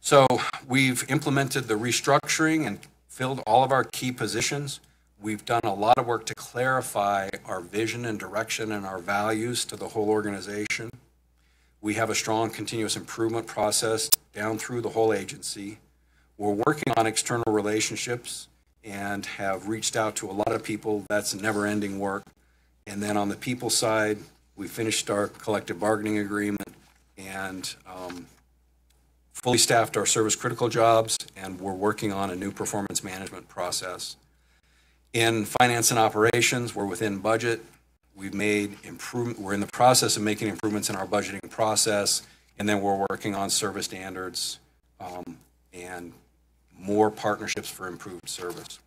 So we've implemented the restructuring and filled all of our key positions. We've done a lot of work to clarify our vision and direction and our values to the whole organization. We have a strong continuous improvement process down through the whole agency. We're working on external relationships and have reached out to a lot of people. That's never-ending work. And then on the people side, we finished our collective bargaining agreement and fully staffed our service critical jobs, and we're working on a new performance management process. In finance and operations, we're within budget. We've made improvement. We're in the process of making improvements in our budgeting process, and then we're working on service standards and more partnerships for improved service.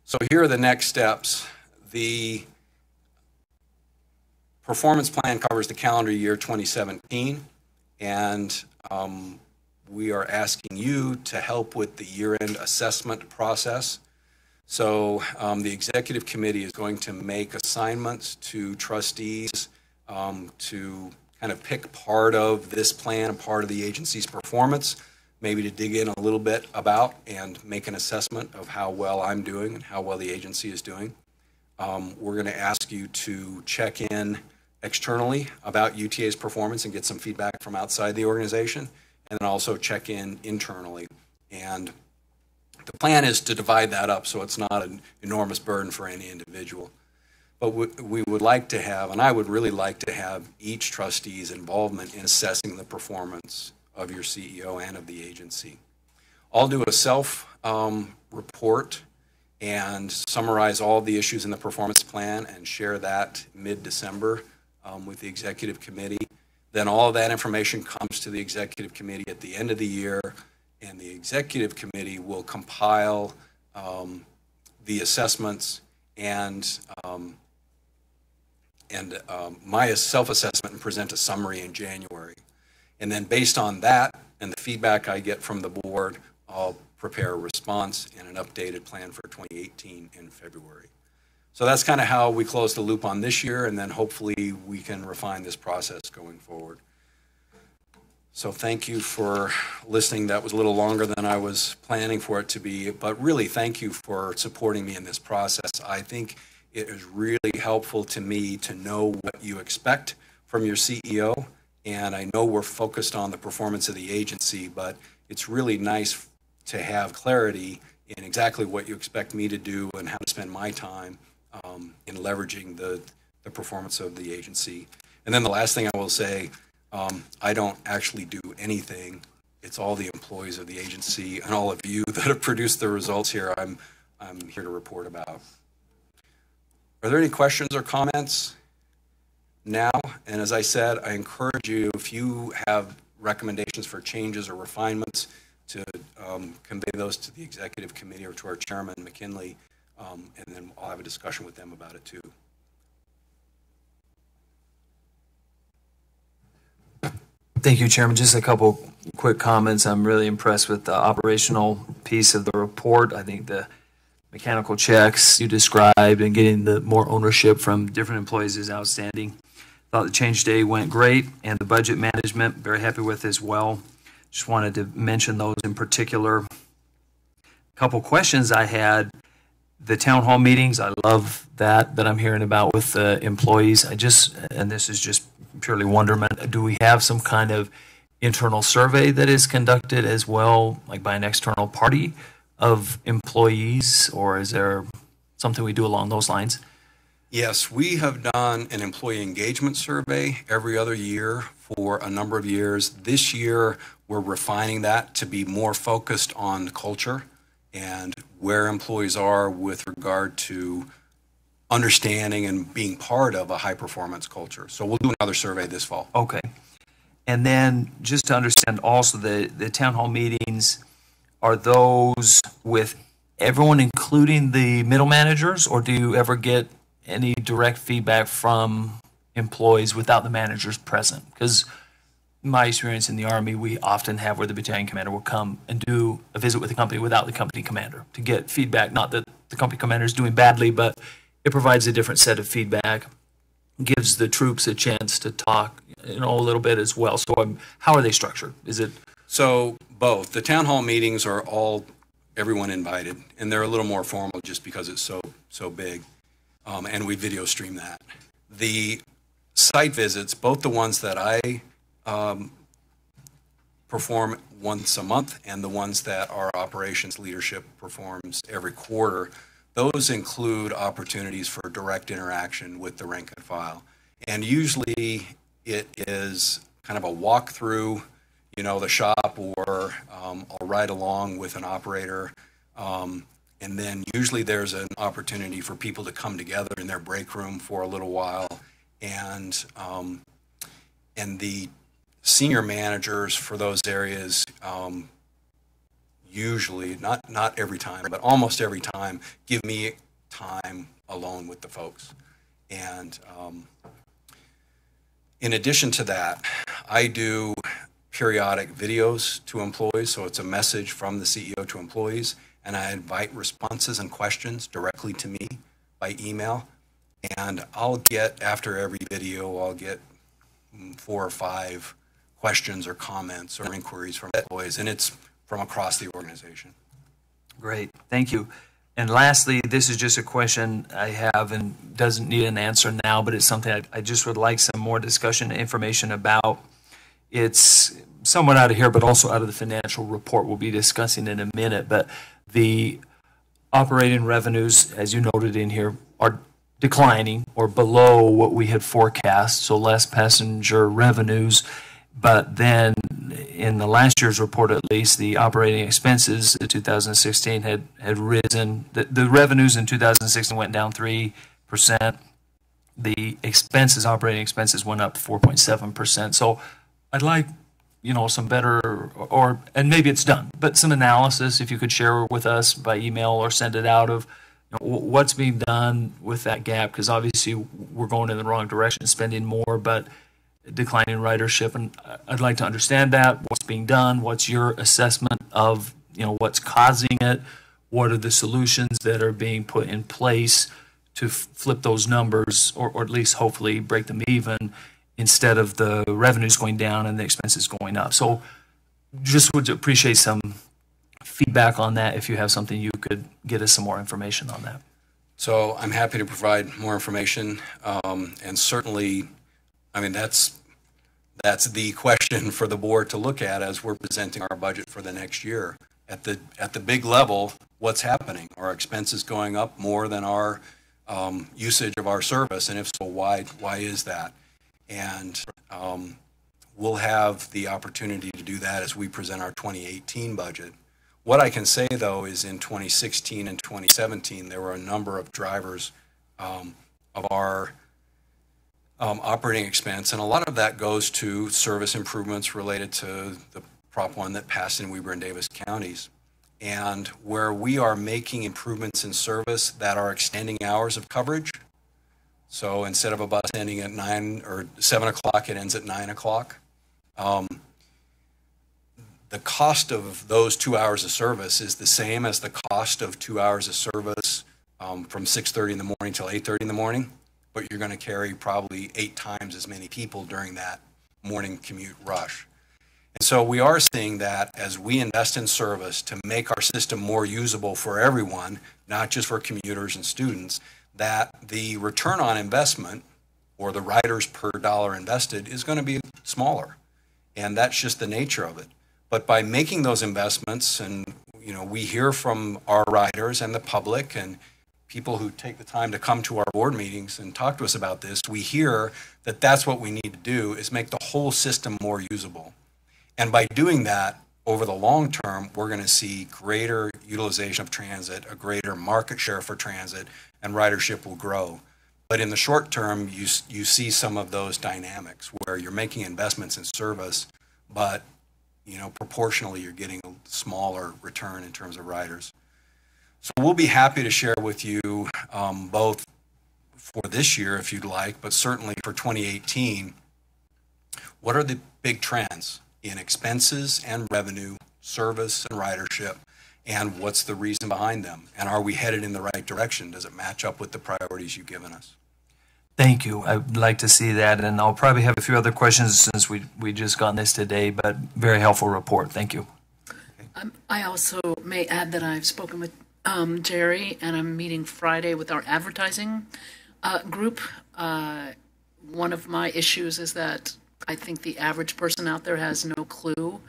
So here are the next steps. The performance plan covers the calendar year 2017, and we are asking you to help with the year-end assessment process. So the executive committee is going to make assignments to trustees to kind of pick part of this plan, part of the agency's performance, maybe to dig in a little bit about and make an assessment of how well I'm doing and how well the agency is doing. We're going to ask you to check in externally about UTA's performance and get some feedback from outside the organization, and then also check in internally. And the plan is to divide that up so it's not an enormous burden for any individual. But we would like to have, and I would really like to have, each trustee's involvement in assessing the performance of your CEO and of the agency. I'll do a self-report and summarize all the issues in the performance plan and share that mid-December with the executive committee. Then all of that information comes to the executive committee at the end of the year, and the executive committee will compile the assessments and my self-assessment and present a summary in January. And then based on that and the feedback I get from the board, I'll prepare a response and an updated plan for 2018 in February. So that's kind of how we close the loop on this year, and then hopefully we can refine this process going forward. So thank you for listening. That was a little longer than I was planning for it to be, but really thank you for supporting me in this process. I think it is really helpful to me to know what you expect from your CEO, and I know we're focused on the performance of the agency, but it's really nice to have clarity in exactly what you expect me to do and how to spend my time in leveraging the performance of the agency. And then the last thing I will say, I don't actually do anything it's all the employees of the agency and all of you that have produced the results here I'm here to report about. Are there any questions or comments now? And as I said, I encourage you, if you have recommendations for changes or refinements, to convey those to the executive committee or to our chairman, McKinley, and then I'll have a discussion with them about it too. Thank you, Chairman. Just a couple quick comments. I'm really impressed with the operational piece of the report. I think the mechanical checks you described and getting the more ownership from different employees is outstanding. Thought the change day went great, and the budget management, very happy with as well. Just wanted to mention those in particular. A couple questions I had. The town hall meetings, I love that I'm hearing about with the employees. And this is just purely wonderment, do we have some kind of internal survey that is conducted as well, like by an external party of employees, or is there something we do along those lines? Yes, we have done an employee engagement survey every other year for a number of years. This year, we're refining that to be more focused on culture and where employees are with regard to understanding and being part of a high-performance culture. So we'll do another survey this fall. Okay. And then just to understand also the town hall meetings, are those with everyone, including the middle managers, or do you ever get any direct feedback from employees without the managers present? Because my experience in the Army, we often have where the battalion commander will come and do a visit with the company without the company commander to get feedback. Not that the company commander is doing badly, but it provides a different set of feedback, gives the troops a chance to talk, a little bit as well. So how are they structured? Is it? So both. The town hall meetings are all everyone invited, and they're a little more formal just because it's so big, and we video stream that. The site visits, both the ones that I perform once a month and the ones that our operations leadership performs every quarter, those include opportunities for direct interaction with the rank and file. And usually it is kind of a walk through, the shop, or I'll ride along with an operator. And then usually there's an opportunity for people to come together in their break room for a little while. And the senior managers for those areas usually, not every time, but almost every time, give me time alone with the folks. And in addition to that, I do periodic videos to employees, so it's a message from the CEO to employees, and I invite responses and questions directly to me by email. And I'll get, after every video, I'll get 4 or 5 questions or comments or inquiries from employees, and it's from across the organization. Great, thank you. And lastly, this is just a question I have and doesn't need an answer now, but it's something I just would like some more discussion and information about. It's somewhat out of here, but also out of the financial report we'll be discussing in a minute. But the operating revenues, as you noted in here, are declining or below what we had forecast, so less passenger revenues. But then in the last year's report, at least, the operating expenses in 2016 had risen. The revenues in 2016 went down 3%. The expenses, operating expenses, went up 4.7%. So I'd like, some better, and maybe it's done, but some analysis, if you could share with us by email or send it out, of what's being done with that gap, because obviously we're going in the wrong direction, spending more, but declining ridership, and I'd like to understand that, what's being done, what's your assessment of, what's causing it, what are the solutions that are being put in place to flip those numbers, or at least hopefully break them even, instead of the revenues going down and the expenses going up. So just would appreciate some feedback on that. If you have something, you could get us some more information on that. So I'm happy to provide more information, and certainly, that's the question for the board to look at as we're presenting our budget for the next year. At the big level, what's happening? Are expenses going up more than our usage of our service? And if so, why is that? And we'll have the opportunity to do that as we present our 2018 budget. What I can say, though, is in 2016 and 2017, there were a number of drivers of our operating expense, and a lot of that goes to service improvements related to the Prop 1 that passed in Weber and Davis counties. And where we are making improvements in service that are extending hours of coverage, so instead of a bus ending at 9 or 7 o'clock, it ends at 9 o'clock. The cost of those 2 hours of service is the same as the cost of 2 hours of service from 6:30 in the morning till 8:30 in the morning, but you're going to carry probably 8 times as many people during that morning commute rush. And so we are seeing that as we invest in service to make our system more usable for everyone, not just for commuters and students, that the return on investment or the riders per dollar invested is going to be smaller. And that's just the nature of it. But by making those investments, and we hear from our riders and the public and people who take the time to come to our board meetings and talk to us about this, we hear that that's what we need to do, is make the whole system more usable. And by doing that, over the long term, we're going to see greater utilization of transit, a greater market share for transit, and ridership will grow. But in the short term, you see some of those dynamics where you're making investments in service, but proportionally you're getting a smaller return in terms of riders. So we'll be happy to share with you both for this year, if you'd like, but certainly for 2018, what are the big trends in expenses and revenue, service and ridership, and what's the reason behind them? And are we headed in the right direction? Does it match up with the priorities you've given us? Thank you. I'd like to see that, and I'll probably have a few other questions since we just got this today, but very helpful report. Thank you. I also may add that I've spoken with Jerry, and I'm meeting Friday with our advertising group. One of my issues is that I think the average person out there has no clue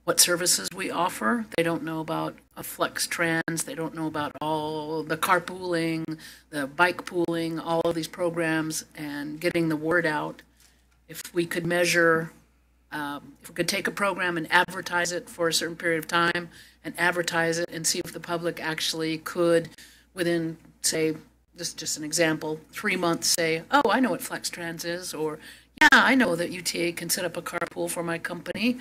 what services we offer. They don't know about flex trans. They don't know about all the carpooling, the bike pooling, all of these programs, and getting the word out. If we could measure, if we could take a program and advertise it for a certain period of time and advertise it and see if the public actually could, within, say, just an example, 3 months say, oh, I know what flex trans is, or yeah, I know that UTA can set up a carpool for my company.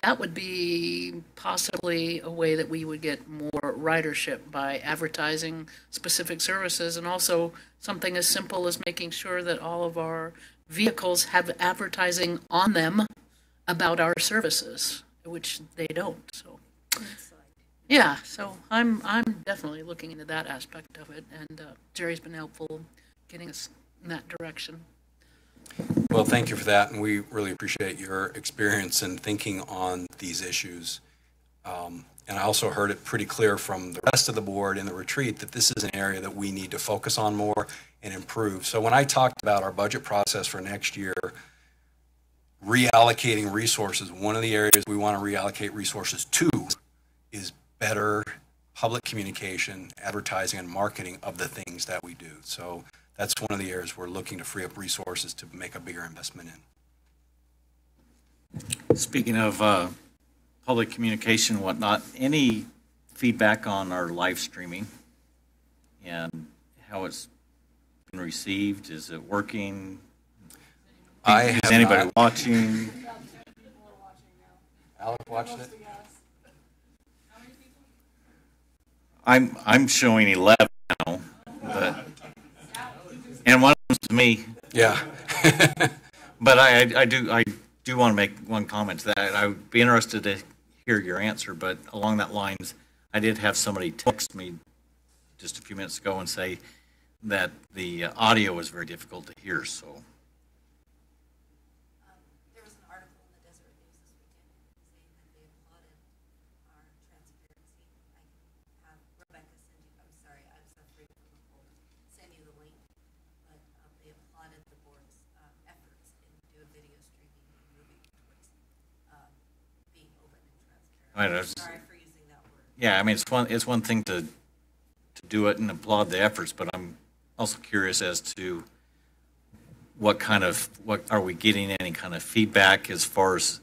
That would be possibly a way that we would get more ridership by advertising specific services, and also something as simple as making sure that all of our vehicles have advertising on them about our services, which they don't. So, yeah, so I'm definitely looking into that aspect of it, and Jerry's been helpful getting us in that direction. Well, thank you for that, and we really appreciate your experience in thinking on these issues. And I also heard it pretty clear from the rest of the board in the retreat that this is an area that we need to focus on more and improve. So when I talked about our budget process for next year, reallocating resources, one of the areas we want to reallocate resources to is better public communication, advertising, and marketing of the things that we do. So that's one of the areas we're looking to free up resources to make a bigger investment in. Speaking of public communication and whatnot, any feedback on our live streaming and how it's been received? Is it working? Is anybody watching? Alec watched it? I'm showing 11 now, but and one of them's to me. Yeah. But I do want to make one comment to that. I would be interested to hear your answer, but along that lines, I did have somebody text me just a few minutes ago and say that the audio was very difficult to hear, so. There was an article in the Desert News this weekend saying that they applauded our transparency. I can have Rebecca send you, I'm sorry, I'm suffering from a cold, send you the link, but they applauded the board's efforts in doing video streaming and moving towards being open and transparent. Sorry for using that word. Yeah, I mean, it's one thing to do it and applaud the efforts, but I'm also curious as to what are we getting any kind of feedback as far as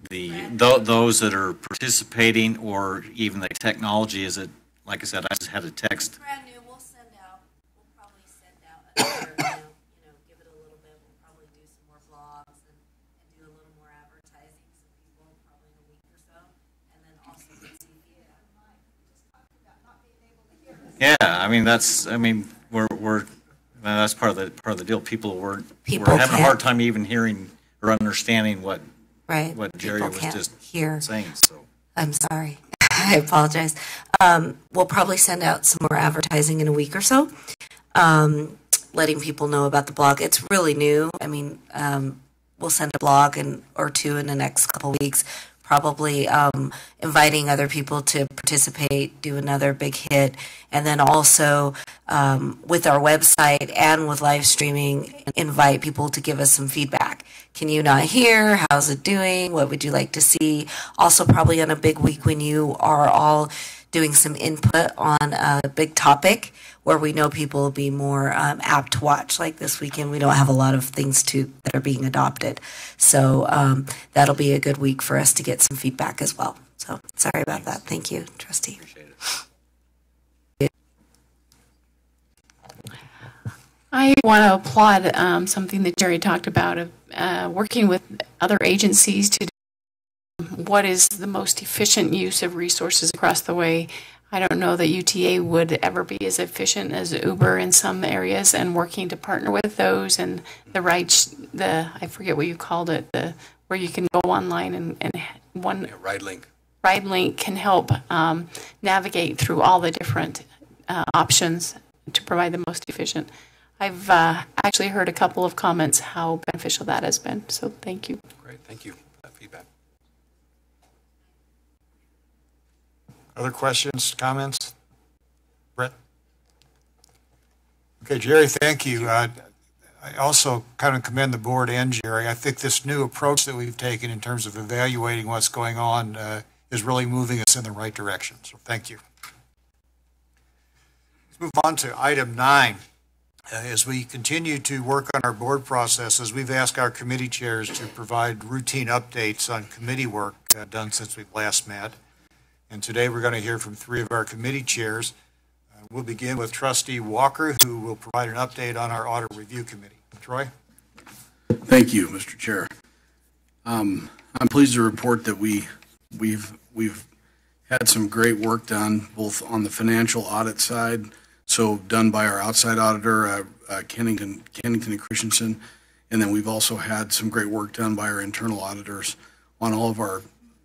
those that are participating, or even the technology? Is it, like I said, I just had a text. Brand new, we'll probably send out another, give it a little bit. We'll probably do some more blogs and do a little more advertising, so people probably in a week or so, and then also get some feedback. Yeah, I mean that's part of the deal. People were having a hard time even hearing or understanding what Jerry was just saying. So I'm sorry. I apologize. We'll probably send out some more advertising in a week or so, letting people know about the blog. It's really new. I mean, we'll send a blog or two in the next couple weeks, probably inviting other people to participate, do another big hit, and then also with our website and with live streaming, invite people to give us some feedback. Can you not hear? How's it doing? What would you like to see? Also, probably on a big week when you are all doing some input on a big topic where we know people will be more apt to watch. Like this weekend, we don't have a lot of things that are being adopted. So that'll be a good week for us to get some feedback as well. So sorry about that. Thank you, Trustee. Appreciate it. I want to applaud something that Jerry talked about of working with other agencies to what is the most efficient use of resources across the way. I don't know that UTA would ever be as efficient as Uber in some areas, and working to partner with those and I forget what you called it, where you can go online and Ride Link can help navigate through all the different options to provide the most efficient. I've actually heard a couple of comments how beneficial that has been, so thank you. Great, thank you for that feedback. Other questions, comments? Brett? Okay, Jerry, thank you. I also kind of commend the board and Jerry. I think this new approach that we've taken in terms of evaluating what's going on is really moving us in the right direction. So thank you. Let's move on to item 9. As we continue to work on our board processes, we've asked our committee chairs to provide routine updates on committee work done since we've last met. And today we're going to hear from 3 of our committee chairs. We'll begin with Trustee Walker, who will provide an update on our Audit Review Committee. Troy? Thank you, Mr. Chair. I'm pleased to report that we've had some great work done both on the financial audit side, so done by our outside auditor, Kennington and Christensen, and then we've also had some great work done by our internal auditors on all of our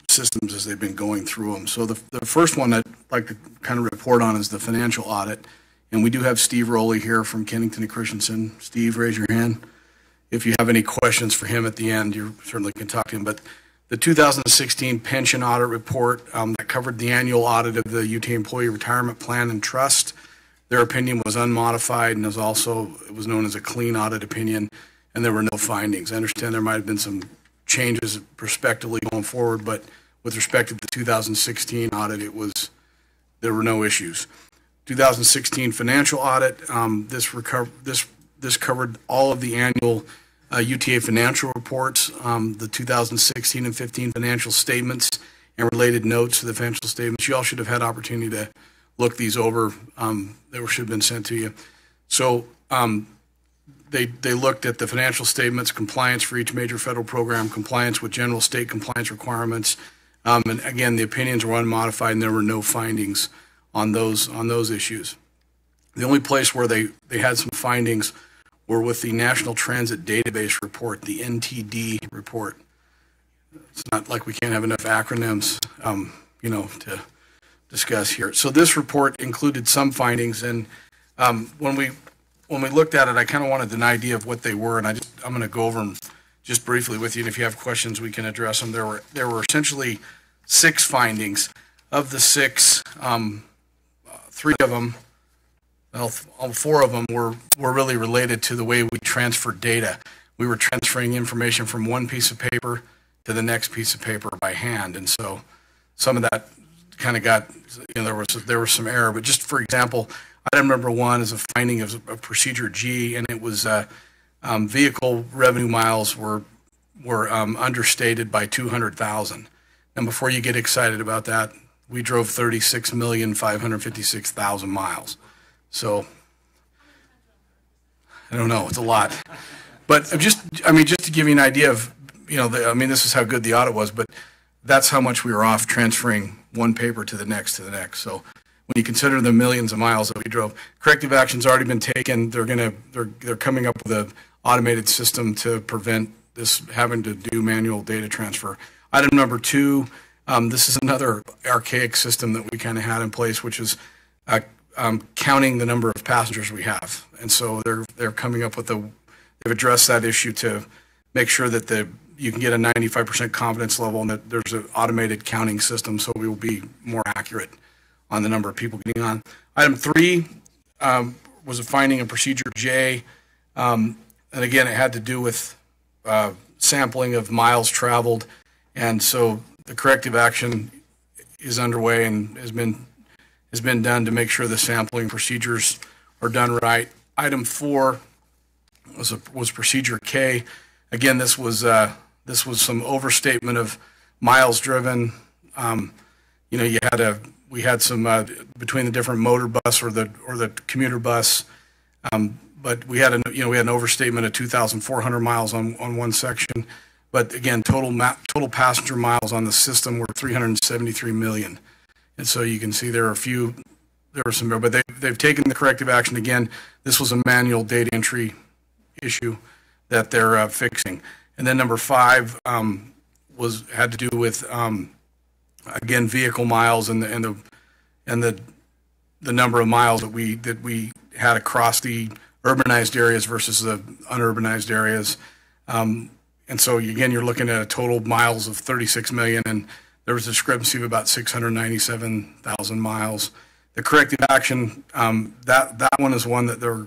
systems as they've been going through them. So the first one I'd like to kind of report on is the financial audit, and we do have Steve Rowley here from Kennington and Christensen. Steve, raise your hand. If you have any questions for him at the end, you certainly can talk to him. But the 2016 pension audit report that covered the annual audit of the UTA Employee Retirement Plan and Trust, their opinion was unmodified and it was known as a clean audit opinion, and there were no findings. I understand there might have been some changes prospectively going forward, but with respect to the 2016 audit, there were no issues. 2016 financial audit, this covered all of the annual UTA financial reports, the 2016 and 15 financial statements and related notes to the financial statements. You all should have had opportunity to look these over. They should have been sent to you. So they looked at the financial statements, compliance for each major federal program, compliance with general state compliance requirements, and again, the opinions were unmodified, and there were no findings on those issues. The only place where they had some findings were with the National Transit Database Report, the NTD report. It's not like we can't have enough acronyms, to discuss here. So this report included some findings, and when we looked at it, I kind of wanted an idea of what they were, and I'm going to go over them just briefly with you, and if you have questions, we can address them. There were essentially 6 findings. Of the 6, 3 of them, well, 4 of them were really related to the way we transferred data. We were transferring information from one piece of paper to the next piece of paper by hand, and so some of that kind of got, there was some error. But just for example, item number 1 is a finding of procedure G, and it was Vehicle revenue miles were understated by 200,000. And before you get excited about that, we drove 36,556,000 miles. So I don't know, it's a lot. But just to give you an idea of, this is how good the audit was, but that's how much we were off transferring one paper to the next. So when you consider the millions of miles that we drove, corrective action's already been taken. They're coming up with an automated system to prevent this having to do manual data transfer. Item number 2, this is another archaic system that we kind of had in place, which is counting the number of passengers we have. And so they're coming up with they've addressed that issue to make sure that you can get a 95% confidence level and that there's an automated counting system, so we will be more accurate on the number of people getting on. Item 3 was a finding in Procedure J, and again, it had to do with sampling of miles traveled, and so the corrective action is underway and has been done to make sure the sampling procedures are done right. Item 4 was Procedure K. Again, this was some overstatement of miles driven. We had some between the different motor bus or the commuter bus, but we had an overstatement of 2,400 miles on one section. But again, total passenger miles on the system were 373 million. And so you can see there were some more, but they've taken the corrective action. Again, this was a manual data entry issue that they're fixing. And then number 5 had to do with again vehicle miles and the number of miles that we had across the urbanized areas versus the unurbanized areas. And so again, you're looking at a total miles of 36 million, and there was a discrepancy of about 697,000 miles. The corrective action, that one is one that they're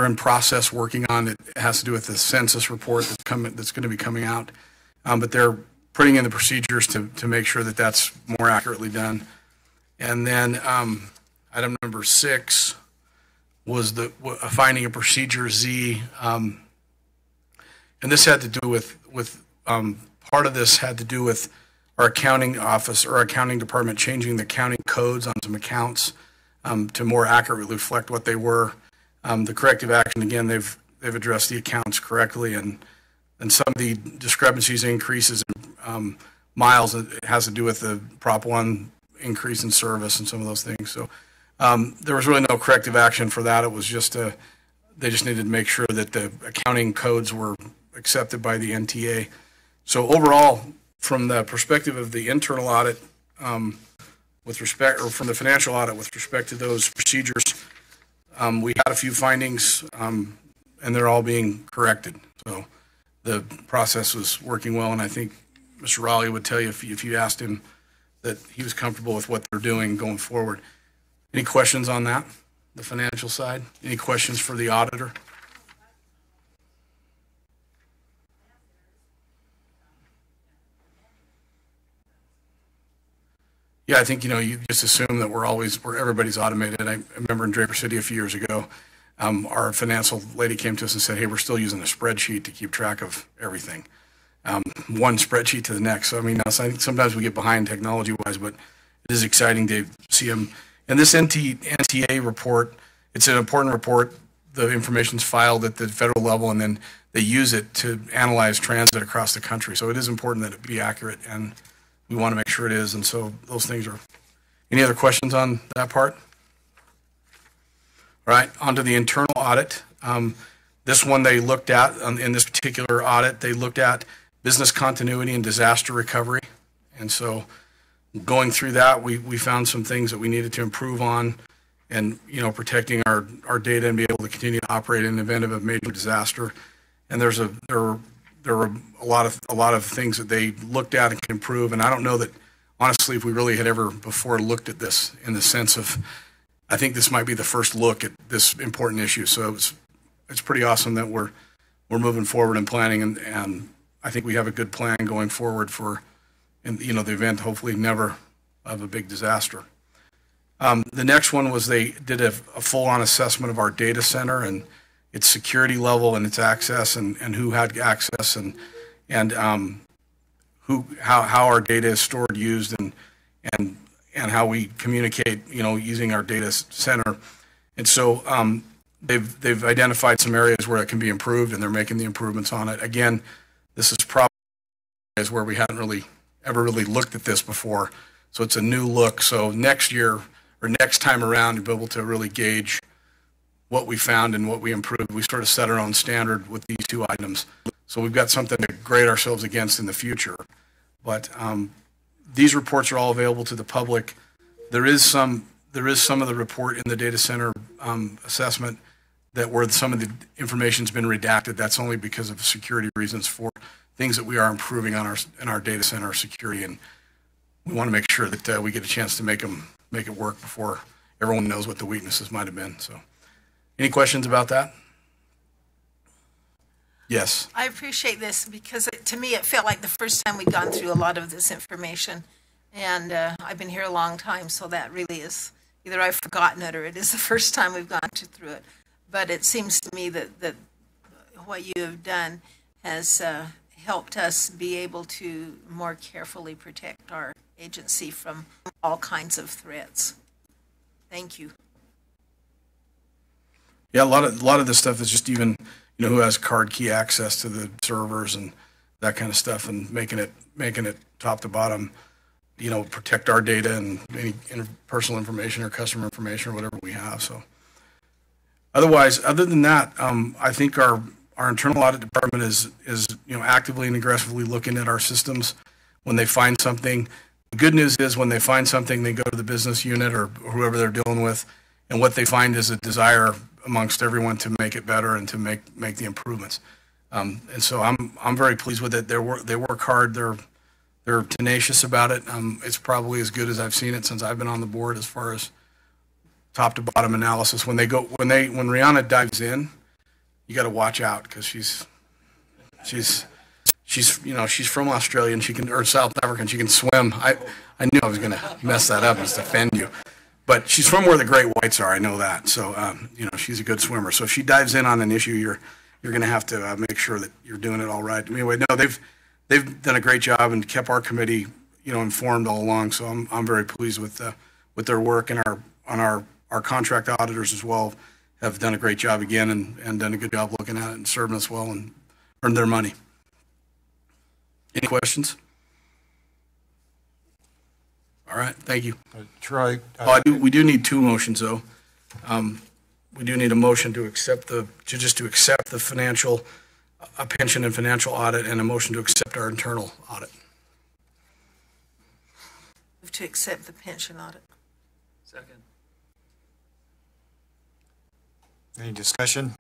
in process working on. It has to do with the census report that's going to be coming out. But they're putting in the procedures to make sure that that's more accurately done. And then item number 6 was a finding of Procedure Z. And this had to do with part of this had to do with our accounting office or our accounting department changing the accounting codes on some accounts to more accurately reflect what they were. The corrective action, again, they've addressed the accounts correctly, and some of the discrepancies, increases in miles, it has to do with the Prop 1 increase in service and some of those things. So there was really no corrective action for that. It was just they just needed to make sure that the accounting codes were accepted by the NTA. So overall, from the perspective of the internal audit, from the financial audit with respect to those procedures, we had a few findings, and they're all being corrected. So the process was working well, and I think Mr. Raleigh would tell you if you asked him that he was comfortable with what they're doing going forward. Any questions on that, the financial side? Any questions for the auditor? Yeah, I think, you just assume that where everybody's automated. I remember in Draper City a few years ago, our financial lady came to us and said, hey, we're still using a spreadsheet to keep track of everything. One spreadsheet to the next. So, I think sometimes we get behind technology-wise, but it is exciting to see them. And this NTA report, it's an important report. The information's filed at the federal level, and then they use it to analyze transit across the country. So it is important that it be accurate, and we want to make sure it is. And so those things are. Any other questions on that part? All right, on to the internal audit. This one they looked at, in this particular audit, they looked at business continuity and disaster recovery. And so going through that, we found some things that we needed to improve on, and protecting our data and be able to continue to operate in the event of a major disaster. And there were a lot of things that they looked at and can improve. And I don't know that, honestly, if we really had ever before looked at this in the sense of, I think this might be the first look at this important issue. So it's pretty awesome that we're moving forward and planning, and I think we have a good plan going forward for, the event, hopefully never of a big disaster. The next one was they did a full-on assessment of our data center, and its security level and its access and who had access and how our data is stored, used, and how we communicate, using our data center. And so they've identified some areas where it can be improved, and they're making the improvements on it. Again, this is probably areas where we hadn't ever really looked at this before. So it's a new look. So next year or next time around, you'll be able to really gauge what we found and what we improved. We sort of set our own standard with these two items. So we've got something to grade ourselves against in the future. But these reports are all available to the public. There is some of the report in the data center assessment where some of the information's been redacted. That's only because of security reasons for things that we are improving in our data center security, and we want to make sure that we get a chance to make it work before everyone knows what the weaknesses might have been. So, any questions about that? Yes. I appreciate this because to me it felt like the first time we'd gone through a lot of this information, and I've been here a long time, so that really is either I've forgotten it or it is the first time we've gone through it. But it seems to me that what you have done has helped us be able to more carefully protect our agency from all kinds of threats. Thank you. Yeah, a lot of this stuff is just even who has card key access to the servers and that kind of stuff, and making it top to bottom, protect our data and any personal information or customer information or whatever we have. So other than that, I think our internal audit department is actively and aggressively looking at our systems when they find something. The good news is when they find something, they go to the business unit or whoever they're dealing with, and what they find is a desire amongst everyone to make it better and to make the improvements. And so I'm very pleased with it. They work hard. They're tenacious about it. It's probably as good as I've seen it since I've been on the board as far as top to bottom analysis. When Rihanna dives in, you got to watch out because she's from Australia and or South Africa, and she can swim. I knew I was going to mess that up and just offend you. But she's from where the great whites are. I know that. So, she's a good swimmer. So if she dives in on an issue, you're going to have to make sure that you're doing it all right. Anyway, no, they've done a great job and kept our committee, informed all along. So I'm very pleased with their work, and our contract auditors as well have done a great job again and done a good job looking at it and serving us well and earned their money. Any questions? All right, thank you. Troy. We do need two motions, though. We do need a motion to accept the financial pension and financial audit, and a motion to accept our internal audit. Move to accept the pension audit. Second. Any discussion?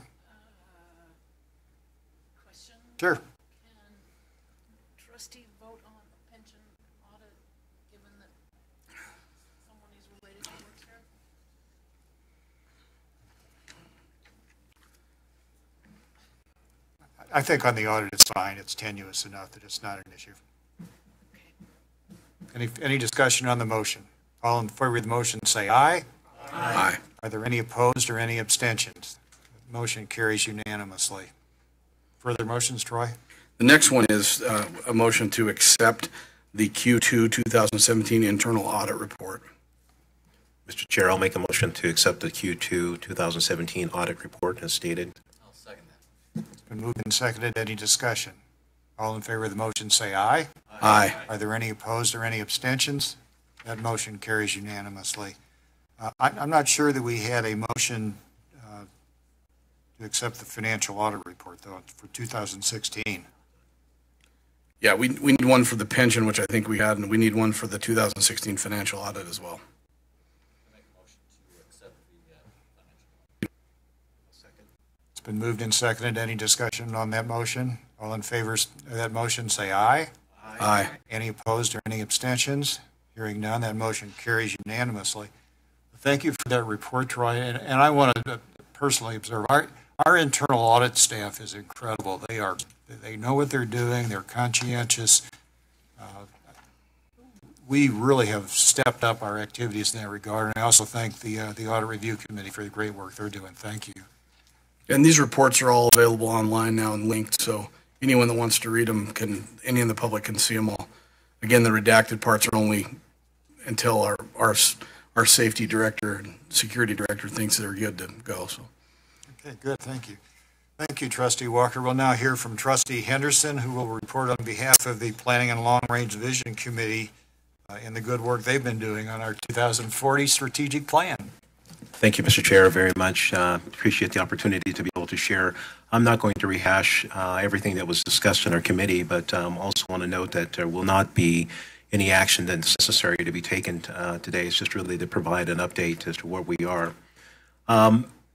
Question? Sure. Can trustee vote on the pension audit given that someone is related to works here? I think on the audit it's fine. It's tenuous enough that it's not an issue. Any discussion on the motion? All in favor of the motion say aye. Aye. Are there any opposed or any abstentions? The motion carries unanimously. Further motions, Troy? The next one is a motion to accept the Q2 2017 internal audit report. Mr. Chair, I'll make a motion to accept the Q2 2017 audit report as stated. I'll second that. It's been moved and seconded. Any discussion? All in favor of the motion say aye. Aye. Are there any opposed or any abstentions? That motion carries unanimously. I'm not sure that we had a motion to accept the financial audit report, though, for 2016. Yeah, we need one for the pension, which I think we had, and we need one for the 2016 financial audit as well. It's been moved and seconded. Any discussion on that motion? All in favor of that motion say aye. Aye. Any opposed or any abstentions? Hearing none, that motion carries unanimously. Thank you for that report, Troy. And I want to personally observe our internal audit staff is incredible. They know what they're doing. They're conscientious. We really have stepped up our activities in that regard. And I also thank the Audit Review Committee for the great work they're doing. Thank you. And these reports are all available online now and linked, so anyone that wants to read them any of the public can see them all. Again, the redacted parts are only until our safety director and security director thinks they're good to go. So. Okay, good. Thank you. Thank you, Trustee Walker. We'll now hear from Trustee Henderson, who will report on behalf of the Planning and Long Range Vision Committee in the good work they've been doing on our 2040 strategic plan. Thank you, Mr. Chair, very much. Appreciate the opportunity to be able to share. I'm not going to rehash everything that was discussed in our committee, but also want to note that there will not be any action that's necessary to be taken today. It's just really to provide an update as to where we are.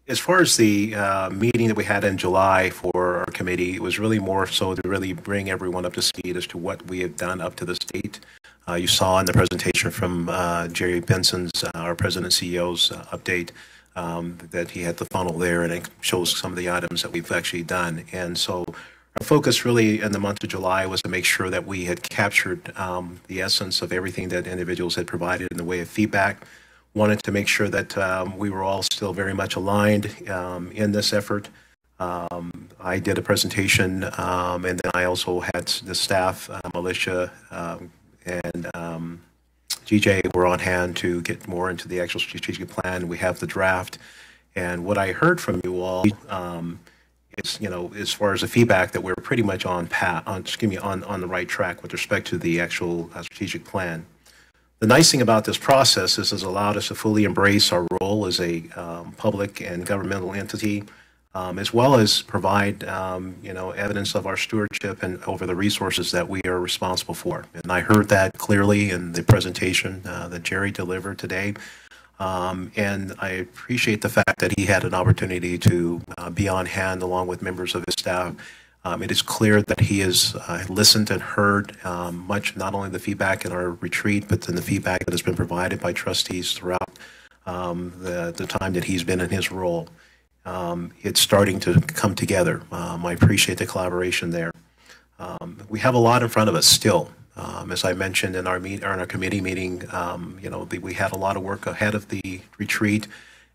As far as the meeting that we had in July for our committee, it was really more so to really bring everyone up to speed as to what we have done up to this date. You saw in the presentation from Jerry Benson's, our President CEO's update, that he had the funnel there, and it shows some of the items that we've actually done. And so our focus really in the month of July was to make sure that we had captured the essence of everything that individuals had provided in the way of feedback. Wanted to make sure that we were all still very much aligned in this effort. I did a presentation, and then I also had the staff, Militia, and GJ were on hand to get more into the actual strategic plan. We have the draft, and what I heard from you all is, as far as the feedback, that we're pretty much on the right track with respect to the actual strategic plan. The nice thing about this process is it's allowed us to fully embrace our role as a public and governmental entity, as well as provide, evidence of our stewardship and over the resources that we are responsible for. And I heard that clearly in the presentation that Jerry delivered today. And I appreciate the fact that he had an opportunity to be on hand along with members of his staff. It is clear that he has listened and heard much, not only the feedback in our retreat, but then the feedback that has been provided by trustees throughout the time that he's been in his role. It's starting to come together. I appreciate the collaboration there. We have a lot in front of us still. As I mentioned in our committee meeting, we had a lot of work ahead of the retreat.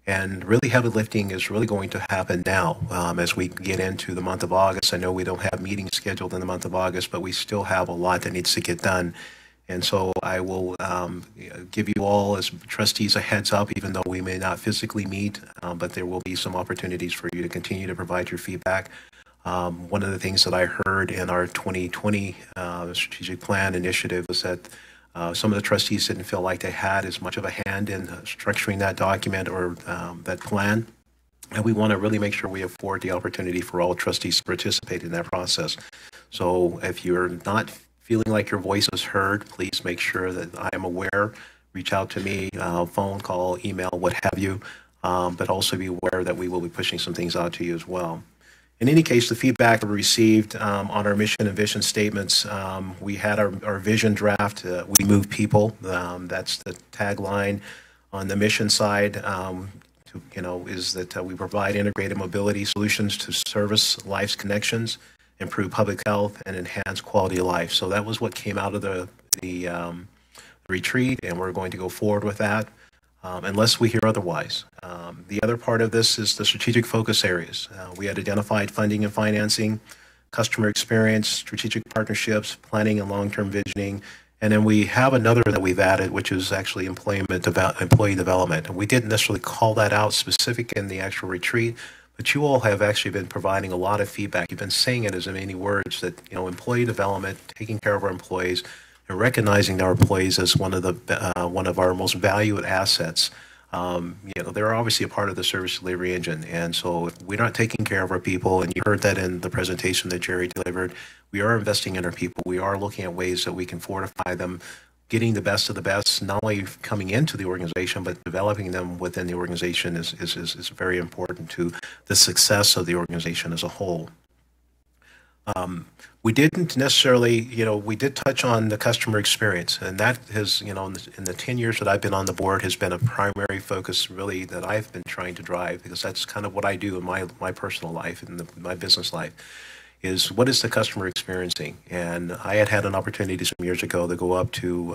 And really heavy lifting is really going to happen now as we get into the month of August. I know we don't have meetings scheduled in the month of August, but we still have a lot that needs to get done. And so I will give you all as trustees a heads up, even though we may not physically meet, but there will be some opportunities for you to continue to provide your feedback. One of the things that I heard in our 2020 strategic plan initiative was that some of the trustees didn't feel like they had as much of a hand in structuring that document or that plan. And we want to really make sure we afford the opportunity for all trustees to participate in that process. So if you're not feeling like your voice is heard, please make sure that I am aware. Reach out to me, phone call, email, what have you. But also be aware that we will be pushing some things out to you as well. In any case, the feedback we received on our mission and vision statements, we had our vision draft, we move people. That's the tagline. On the mission side, is that we provide integrated mobility solutions to service life's connections, improve public health, and enhance quality of life. So that was what came out of the retreat, and we're going to go forward with that. Unless we hear otherwise. The other part of this is the strategic focus areas. We had identified funding and financing, customer experience, strategic partnerships, planning and long-term visioning, and then we have another that we've added, which is actually employee development. And we didn't necessarily call that out specific in the actual retreat, but you all have actually been providing a lot of feedback. You've been saying it as in many words that, employee development, taking care of our employees, and recognizing our employees as one of our most valued assets. They're obviously a part of the service delivery engine, and so if we're not taking care of our people, and you heard that in the presentation that Jerry delivered, we are investing in our people. We are looking at ways that we can fortify them, getting the best of the best, not only coming into the organization, but developing them within the organization is very important to the success of the organization as a whole. We didn't necessarily, we did touch on the customer experience, and that has, in the 10 years that I've been on the board, has been a primary focus really that I've been trying to drive, because that's kind of what I do in my personal life and my business life. is what is the customer experiencing? And I had an opportunity some years ago to go up to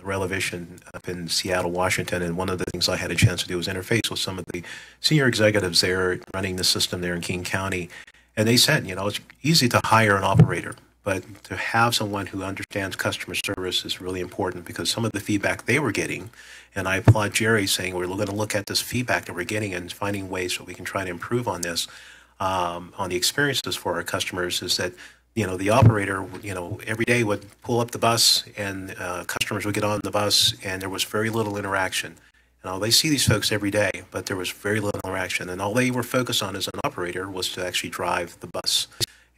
Relovation up in Seattle, Washington, and one of the things I had a chance to do was interface with some of the senior executives there running the system there in King County. And they said, it's easy to hire an operator, but to have someone who understands customer service is really important, because some of the feedback they were getting, and I applaud Jerry saying we're going to look at this feedback that we're getting and finding ways that we can try to improve on this, on the experiences for our customers, is that, the operator, every day would pull up the bus and customers would get on the bus and there was very little interaction. They see these folks every day, but there was very little interaction, and all they were focused on as an operator was to actually drive the bus.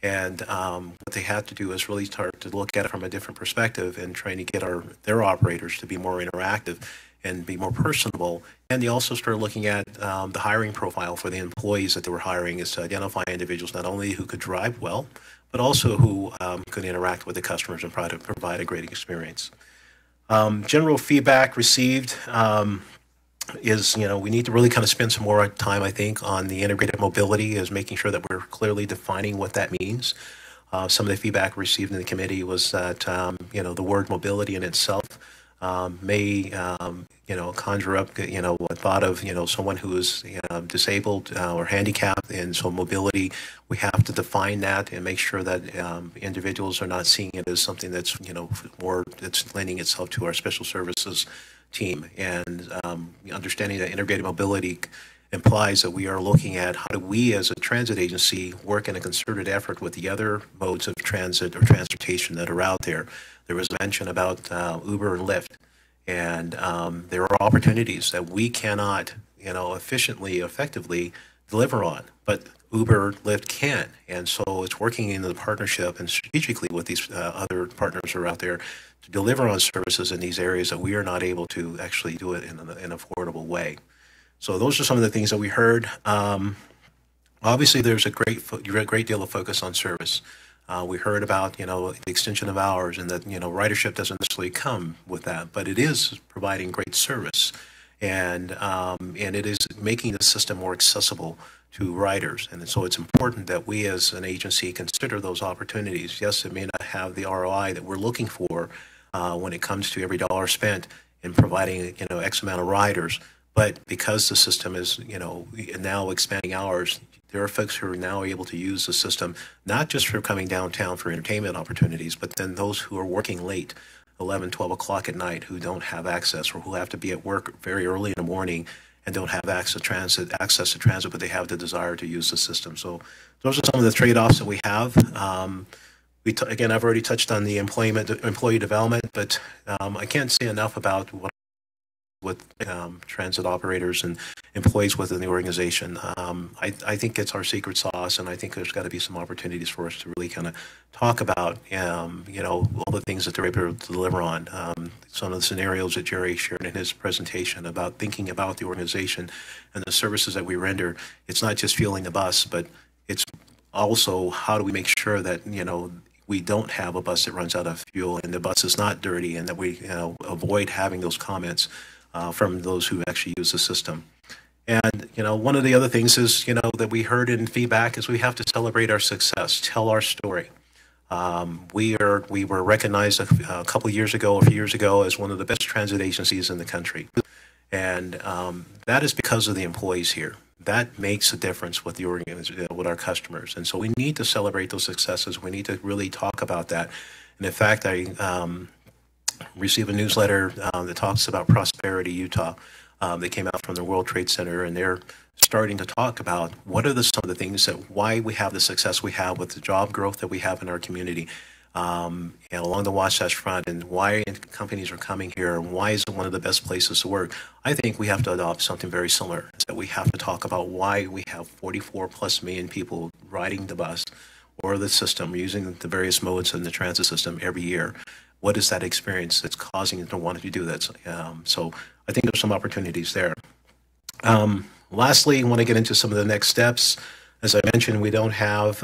And what they had to do is really start to look at it from a different perspective and trying to get their operators to be more interactive and be more personable. And they also started looking at the hiring profile for the employees that they were hiring, is to identify individuals not only who could drive well, but also who could interact with the customers and provide a great experience. General feedback received is, we need to really kind of spend some more time, I think, on the integrated mobility, is making sure that we're clearly defining what that means. Some of the feedback received in the committee was that, the word mobility in itself may, conjure up, a thought of, someone who is disabled or handicapped. And so mobility, we have to define that and make sure that individuals are not seeing it as something that's, more that's lending itself to our special services team. And understanding that integrated mobility implies that we are looking at how do we as a transit agency work in a concerted effort with the other modes of transit or transportation that are out there. There was mention about Uber and Lyft, and there are opportunities that we cannot, efficiently, effectively deliver on, but Uber, Lyft can. And so it's working in the partnership and strategically with these other partners who are out there to deliver on services in these areas that we are not able to actually do it in an affordable way. So those are some of the things that we heard. Obviously, there's a great deal of focus on service. We heard about, the extension of hours, and that, ridership doesn't necessarily come with that, but it is providing great service. And it is making the system more accessible to riders. And so it's important that we as an agency consider those opportunities. Yes, it may not have the ROI that we're looking for when it comes to every dollar spent in providing, X amount of riders. But because the system is, now expanding hours, there are folks who are now able to use the system, not just for coming downtown for entertainment opportunities, but then those who are working late, 11, 12 o'clock at night, who don't have access, or who have to be at work very early in the morning and don't have access to transit, but they have the desire to use the system. So those are some of the trade-offs that we have. Again, I've already touched on the employee development, but I can't say enough about what transit operators and employees within the organization. I think it's our secret sauce, and I think there's got to be some opportunities for us to really kind of talk about, all the things that they're able to deliver on. Some of the scenarios that Jerry shared in his presentation about thinking about the organization and the services that we render. It's not just fueling the bus, but it's also how do we make sure that, we don't have a bus that runs out of fuel and the bus is not dirty, and that we avoid having those comments from those who actually use the system. And, one of the other things is, that we heard in feedback is we have to celebrate our success, tell our story. We were recognized a few years ago as one of the best transit agencies in the country. And that is because of the employees here. That makes a difference with the organization, with our customers. And so we need to celebrate those successes. We need to really talk about that. And in fact, I received a newsletter that talks about Prosperity Utah. They came out from the World Trade Center, and they're starting to talk about what are some of the things why we have the success we have with the job growth that we have in our community, and along the Wasatch Front, and why companies are coming here, and why is it one of the best places to work. I think we have to adopt something very similar. It's that we have to talk about why we have 44 plus million people riding the bus or the system, using the various modes in the transit system every year. What is that experience that's causing them to want to do that? So I think there's some opportunities there. Lastly, I want to get into some of the next steps. As I mentioned, we don't have,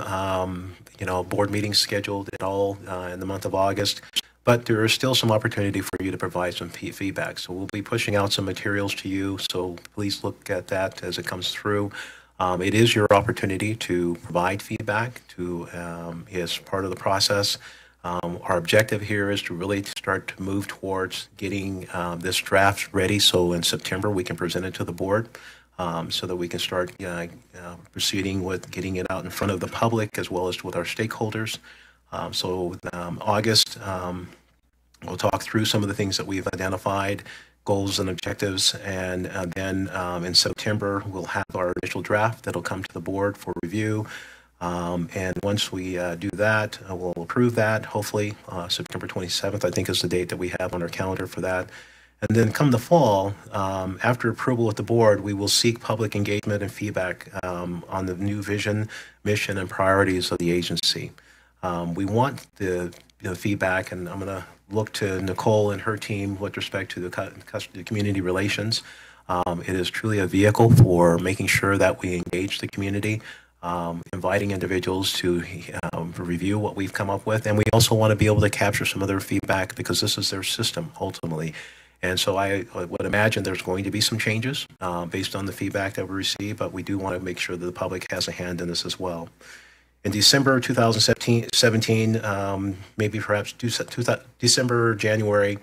board meetings scheduled at all in the month of August, but there is still some opportunity for you to provide some feedback. So we'll be pushing out some materials to you, so please look at that as it comes through. It is your opportunity to provide feedback to as part of the process. Our objective here is to really start to move towards getting this draft ready so in September we can present it to the board so that we can start proceeding with getting it out in front of the public as well as with our stakeholders. August, we'll talk through some of the things that we've identified, goals and objectives, and then in September we'll have our initial draft that'll come to the board for review. And once we do that, we'll approve that, hopefully September 27th, I think is the date that we have on our calendar for that. And then come the fall, after approval with the board, we will seek public engagement and feedback on the new vision, mission, and priorities of the agency. We want the feedback, and I'm going to look to Nicole and her team with respect to the community relations. It is truly a vehicle for making sure that we engage the community, inviting individuals to review what we've come up with. And we also want to be able to capture some of their feedback because this is their system ultimately. And so I would imagine there's going to be some changes based on the feedback that we receive, but we do want to make sure that the public has a hand in this as well. In December 2017, maybe perhaps December, January,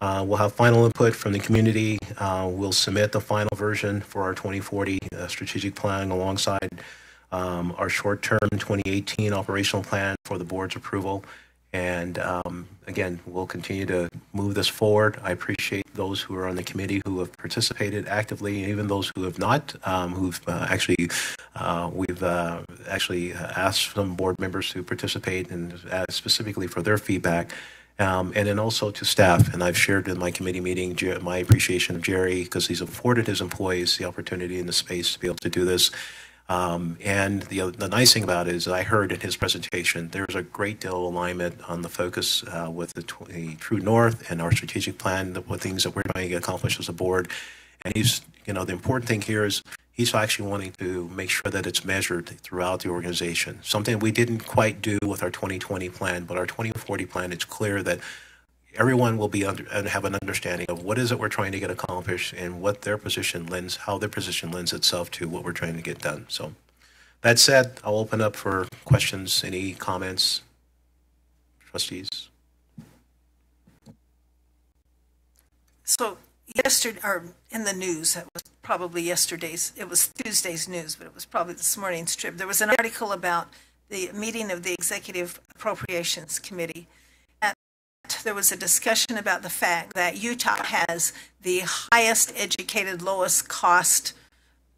we'll have final input from the community. We'll submit the final version for our 2040 strategic plan alongside our short-term 2018 operational plan for the board's approval. And again, we'll continue to move this forward. I appreciate those who are on the committee who have participated actively, and even those who have not, we've actually asked some board members to participate and specifically for their feedback. And then also to staff, and I've shared in my committee meeting my appreciation of Jerry because he's afforded his employees the opportunity and the space to be able to do this. And the nice thing about it is I heard in his presentation, there's a great deal of alignment on the focus with the True North and our strategic plan, what things that we're trying to accomplish as a board. And he's, the important thing here is he's actually wanting to make sure that it's measured throughout the organization. Something we didn't quite do with our 2020 plan, but our 2040 plan, it's clear that everyone will be and have an understanding of what is it we're trying to get accomplished and what how their position lends itself to what we're trying to get done. So that said, I'll open up for questions. Any comments, trustees? So yesterday, or in the news, it was probably yesterday's, it was Tuesday's news, but it was probably this morning's trip. There was an article about the meeting of the Executive Appropriations Committee. There was a discussion about the fact that Utah has the highest educated, lowest cost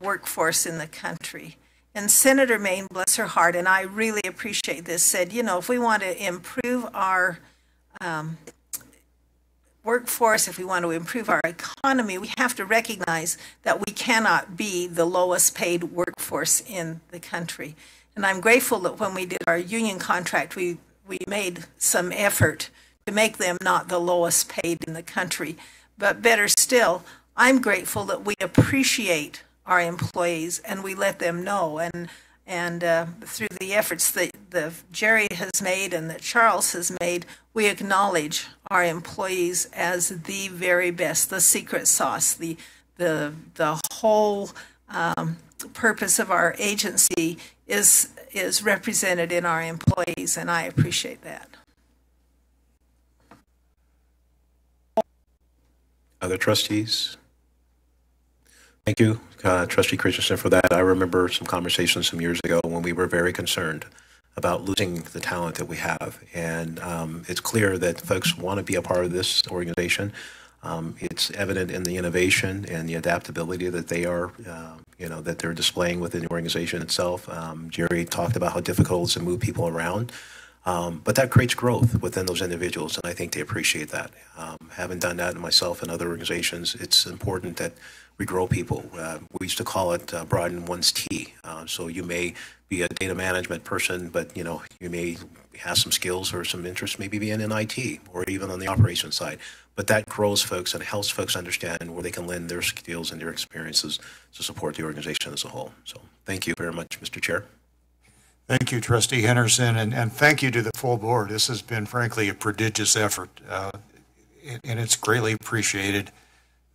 workforce in the country. And Senator Maine, bless her heart, and I really appreciate this, said, if we want to improve our workforce, if we want to improve our economy, we have to recognize that we cannot be the lowest paid workforce in the country. And I'm grateful that when we did our union contract, we made some effort to make them not the lowest paid in the country. But better still, I'm grateful that we appreciate our employees and we let them know. And through the efforts that Jerry has made and that Charles has made, we acknowledge our employees as the very best, the secret sauce, the whole purpose of our agency is represented in our employees, and I appreciate that. Other trustees? Thank you, Trustee Christensen, for that. I remember some conversations some years ago when we were very concerned about losing the talent that we have. And it's clear that folks want to be a part of this organization. It's evident in the innovation and the adaptability that they are, that they're displaying within the organization itself. Jerry talked about how difficult it is to move people around. But that creates growth within those individuals, and I think they appreciate that. Having done that myself and other organizations, it's important that we grow people. We used to call it broaden one's T. So you may be a data management person, but you may have some skills or some interest maybe being in IT or even on the operations side. But that grows folks and helps folks understand where they can lend their skills and their experiences to support the organization as a whole. So thank you very much, Mr. Chair. Thank you, Trustee Henderson, and thank you to the full board. This has been, frankly, a prodigious effort, and it's greatly appreciated.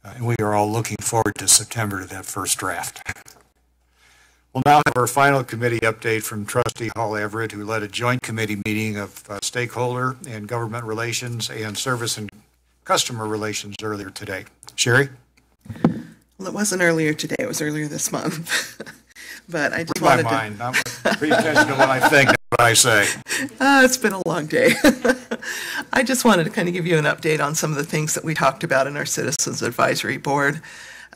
And we are all looking forward to September to that first draft. We'll now have our final committee update from Trustee Hall Everett, who led a joint committee meeting of stakeholder and government relations and service and customer relations earlier today. Sherry? Well, it wasn't earlier today, it was earlier this month. But I just Read wanted my mind. I'm pay attention to what I think, not what I say. It's been a long day. I just wanted to kind of give you an update on some of the things that we talked about in our Citizens Advisory Board.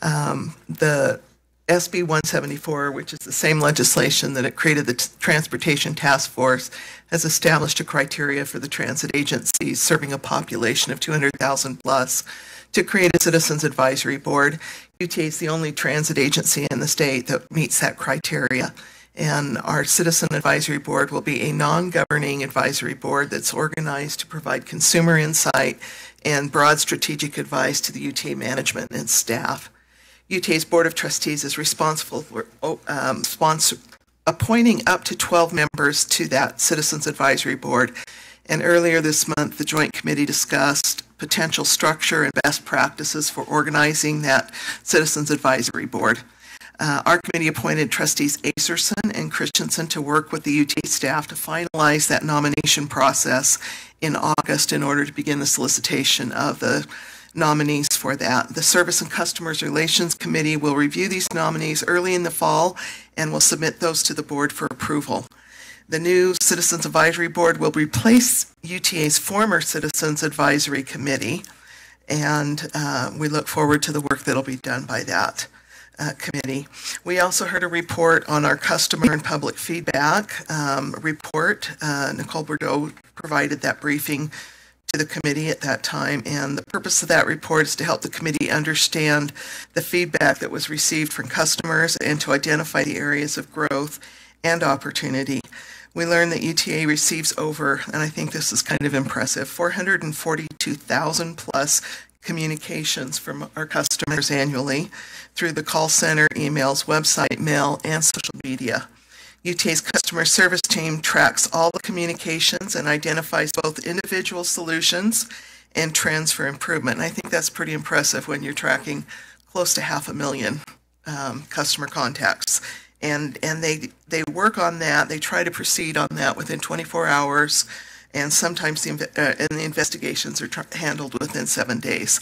The SB 174, which is the same legislation that it created the Transportation Task Force, has established a criteria for the transit agencies serving a population of 200,000 plus to create a Citizens Advisory Board. UTA is the only transit agency in the state that meets that criteria. And our Citizen Advisory Board will be a non-governing advisory board that's organized to provide consumer insight and broad strategic advice to the UTA management and staff. UTA's Board of Trustees is responsible for appointing up to 12 members to that Citizens Advisory Board. And earlier this month, the Joint Committee discussed potential structure and best practices for organizing that Citizens Advisory Board. Our committee appointed Trustees Acerson and Christensen to work with the UTA staff to finalize that nomination process in August in order to begin the solicitation of the nominees for that. The Service and Customers Relations Committee will review these nominees early in the fall and will submit those to the board for approval. The new Citizens Advisory Board will replace UTA's former Citizens Advisory Committee, and we look forward to the work that will be done by that committee. We also heard a report on our customer and public feedback report. Nicole Bordeaux provided that briefing to the committee at that time, and the purpose of that report is to help the committee understand the feedback that was received from customers and to identify the areas of growth and opportunity. We learned that UTA receives over, and I think this is kind of impressive, 442,000 plus communications from our customers annually through the call center, emails, website, mail, and social media. UTA's customer service team tracks all the communications and identifies both individual solutions and trends for improvement. And I think that's pretty impressive when you're tracking close to 500,000 customer contacts. And they work on that. They try to proceed on that within 24 hours, and sometimes the investigations are handled within 7 days.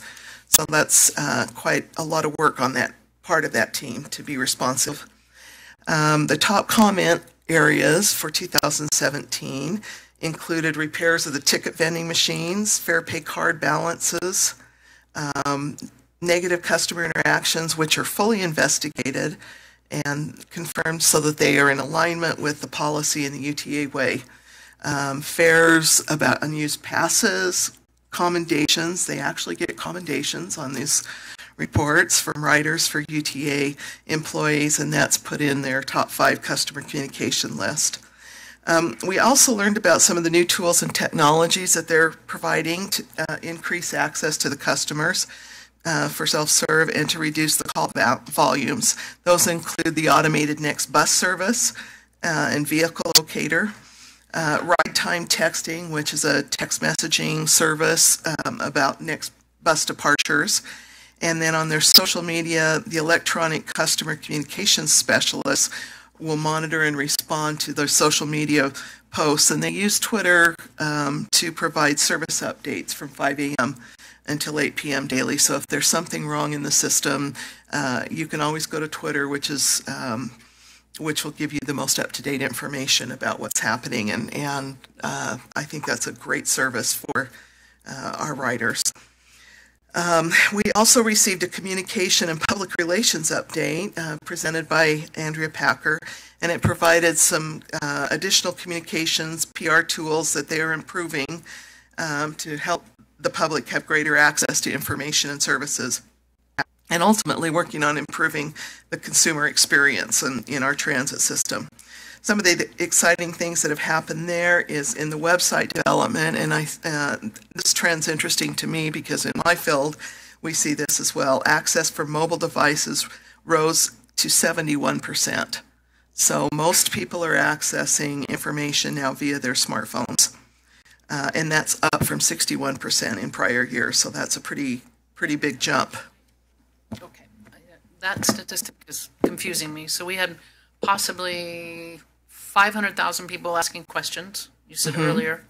So that's quite a lot of work on that part of that team to be responsive. The top comment areas for 2017 included repairs of the ticket vending machines, fair pay card balances, negative customer interactions, which are fully investigated and confirmed so that they are in alignment with the policy in the UTA way. Fares about unused passes, commendations, they actually get commendations on these reports from writers for UTA employees, and that's put in their top 5 customer communication list. We also learned about some of the new tools and technologies that they're providing to increase access to the customers for self-serve and to reduce the call volumes. Those include the automated next bus service and vehicle locator, ride time texting, which is a text messaging service about next bus departures. And then on their social media, the electronic customer communications specialists will monitor and respond to their social media posts. And they use Twitter to provide service updates from 5 a.m. until 8 p.m. daily. So if there's something wrong in the system, you can always go to Twitter, which will give you the most up-to-date information about what's happening. And I think that's a great service for our writers. We also received a communication and public relations update presented by Andrea Packer, and it provided some additional communications, PR tools that they are improving to help the public have greater access to information and services, and ultimately working on improving the consumer experience in our transit system. Some of the exciting things that have happened there is in the website development, and this trend's interesting to me because in my field we see this as well. Access for mobile devices rose to 71%. So most people are accessing information now via their smartphones, and that's up from 61% in prior years. So that's a pretty big jump. Okay, that statistic is confusing me. So we had possibly 500,000 people asking questions, you said earlier,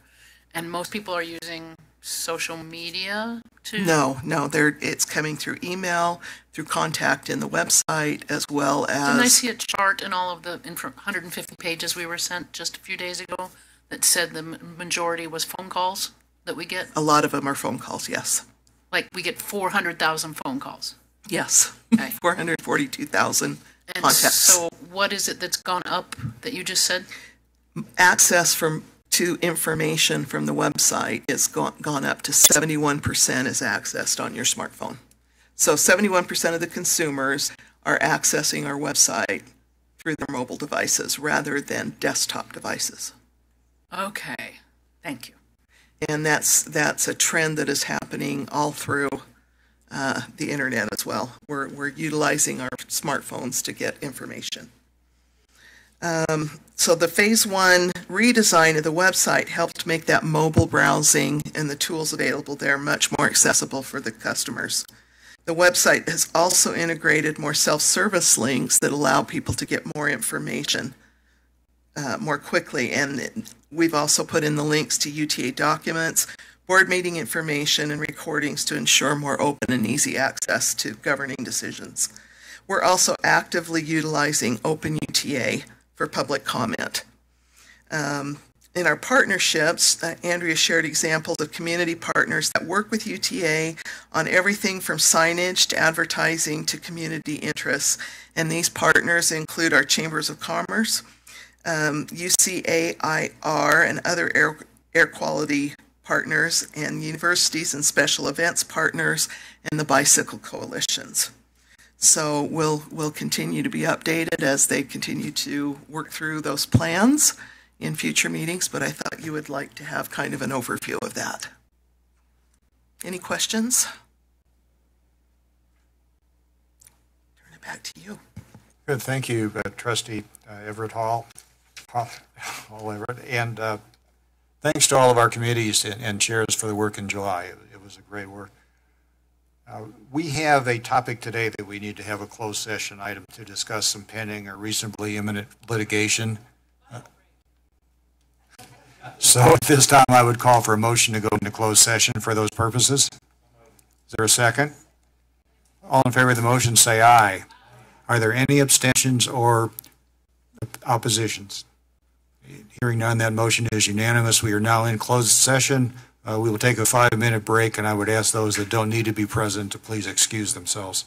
and most people are using social media to? No, it's coming through email, through contact in the website, as well as. Didn't I see a chart in all of the 150 pages we were sent just a few days ago that said the majority was phone calls that we get? A lot of them are phone calls, yes. Like we get 400,000 phone calls? Yes, Okay. 442,000 And contacts. so what is it that's gone up that you just said? Access to information from the website is gone up to 71% is accessed on your smartphone. So 71% of the consumers are accessing our website through their mobile devices rather than desktop devices. Okay, thank you. And that's a trend that is happening all through the internet as well. We're utilizing our smartphones to get information. So the phase 1 redesign of the website helped make that mobile browsing and the tools available there much more accessible for the customers. The website has also integrated more self-service links that allow people to get more information more quickly. And we've also put in the links to UTA documents, board meeting information, and recordings to ensure more open and easy access to governing decisions. We're also actively utilizing Open UTA for public comment. In our partnerships, Andrea shared examples of community partners that work with UTA on everything from signage to advertising to community interests. And these partners include our Chambers of Commerce, UCAIR, and other air quality partners, and universities and special events partners, and the bicycle coalitions. So we'll continue to be updated as they continue to work through those plans in future meetings, but I thought you would like to have kind of an overview of that. Any questions? Turn it back to you. Good, thank you, Trustee Everett Hall, Everett, and thanks to all of our committees and chairs for the work in July. It was a great work. We have a topic today that we need to have a closed session item to discuss some pending or reasonably imminent litigation. So at this time, I would call for a motion to go into closed session for those purposes. Is there a second? All in favor of the motion, say aye. Are there any abstentions or oppositions? Hearing none, that motion is unanimous. We are now in closed session. We will take a 5-minute break, and I would ask those that don't need to be present to please excuse themselves.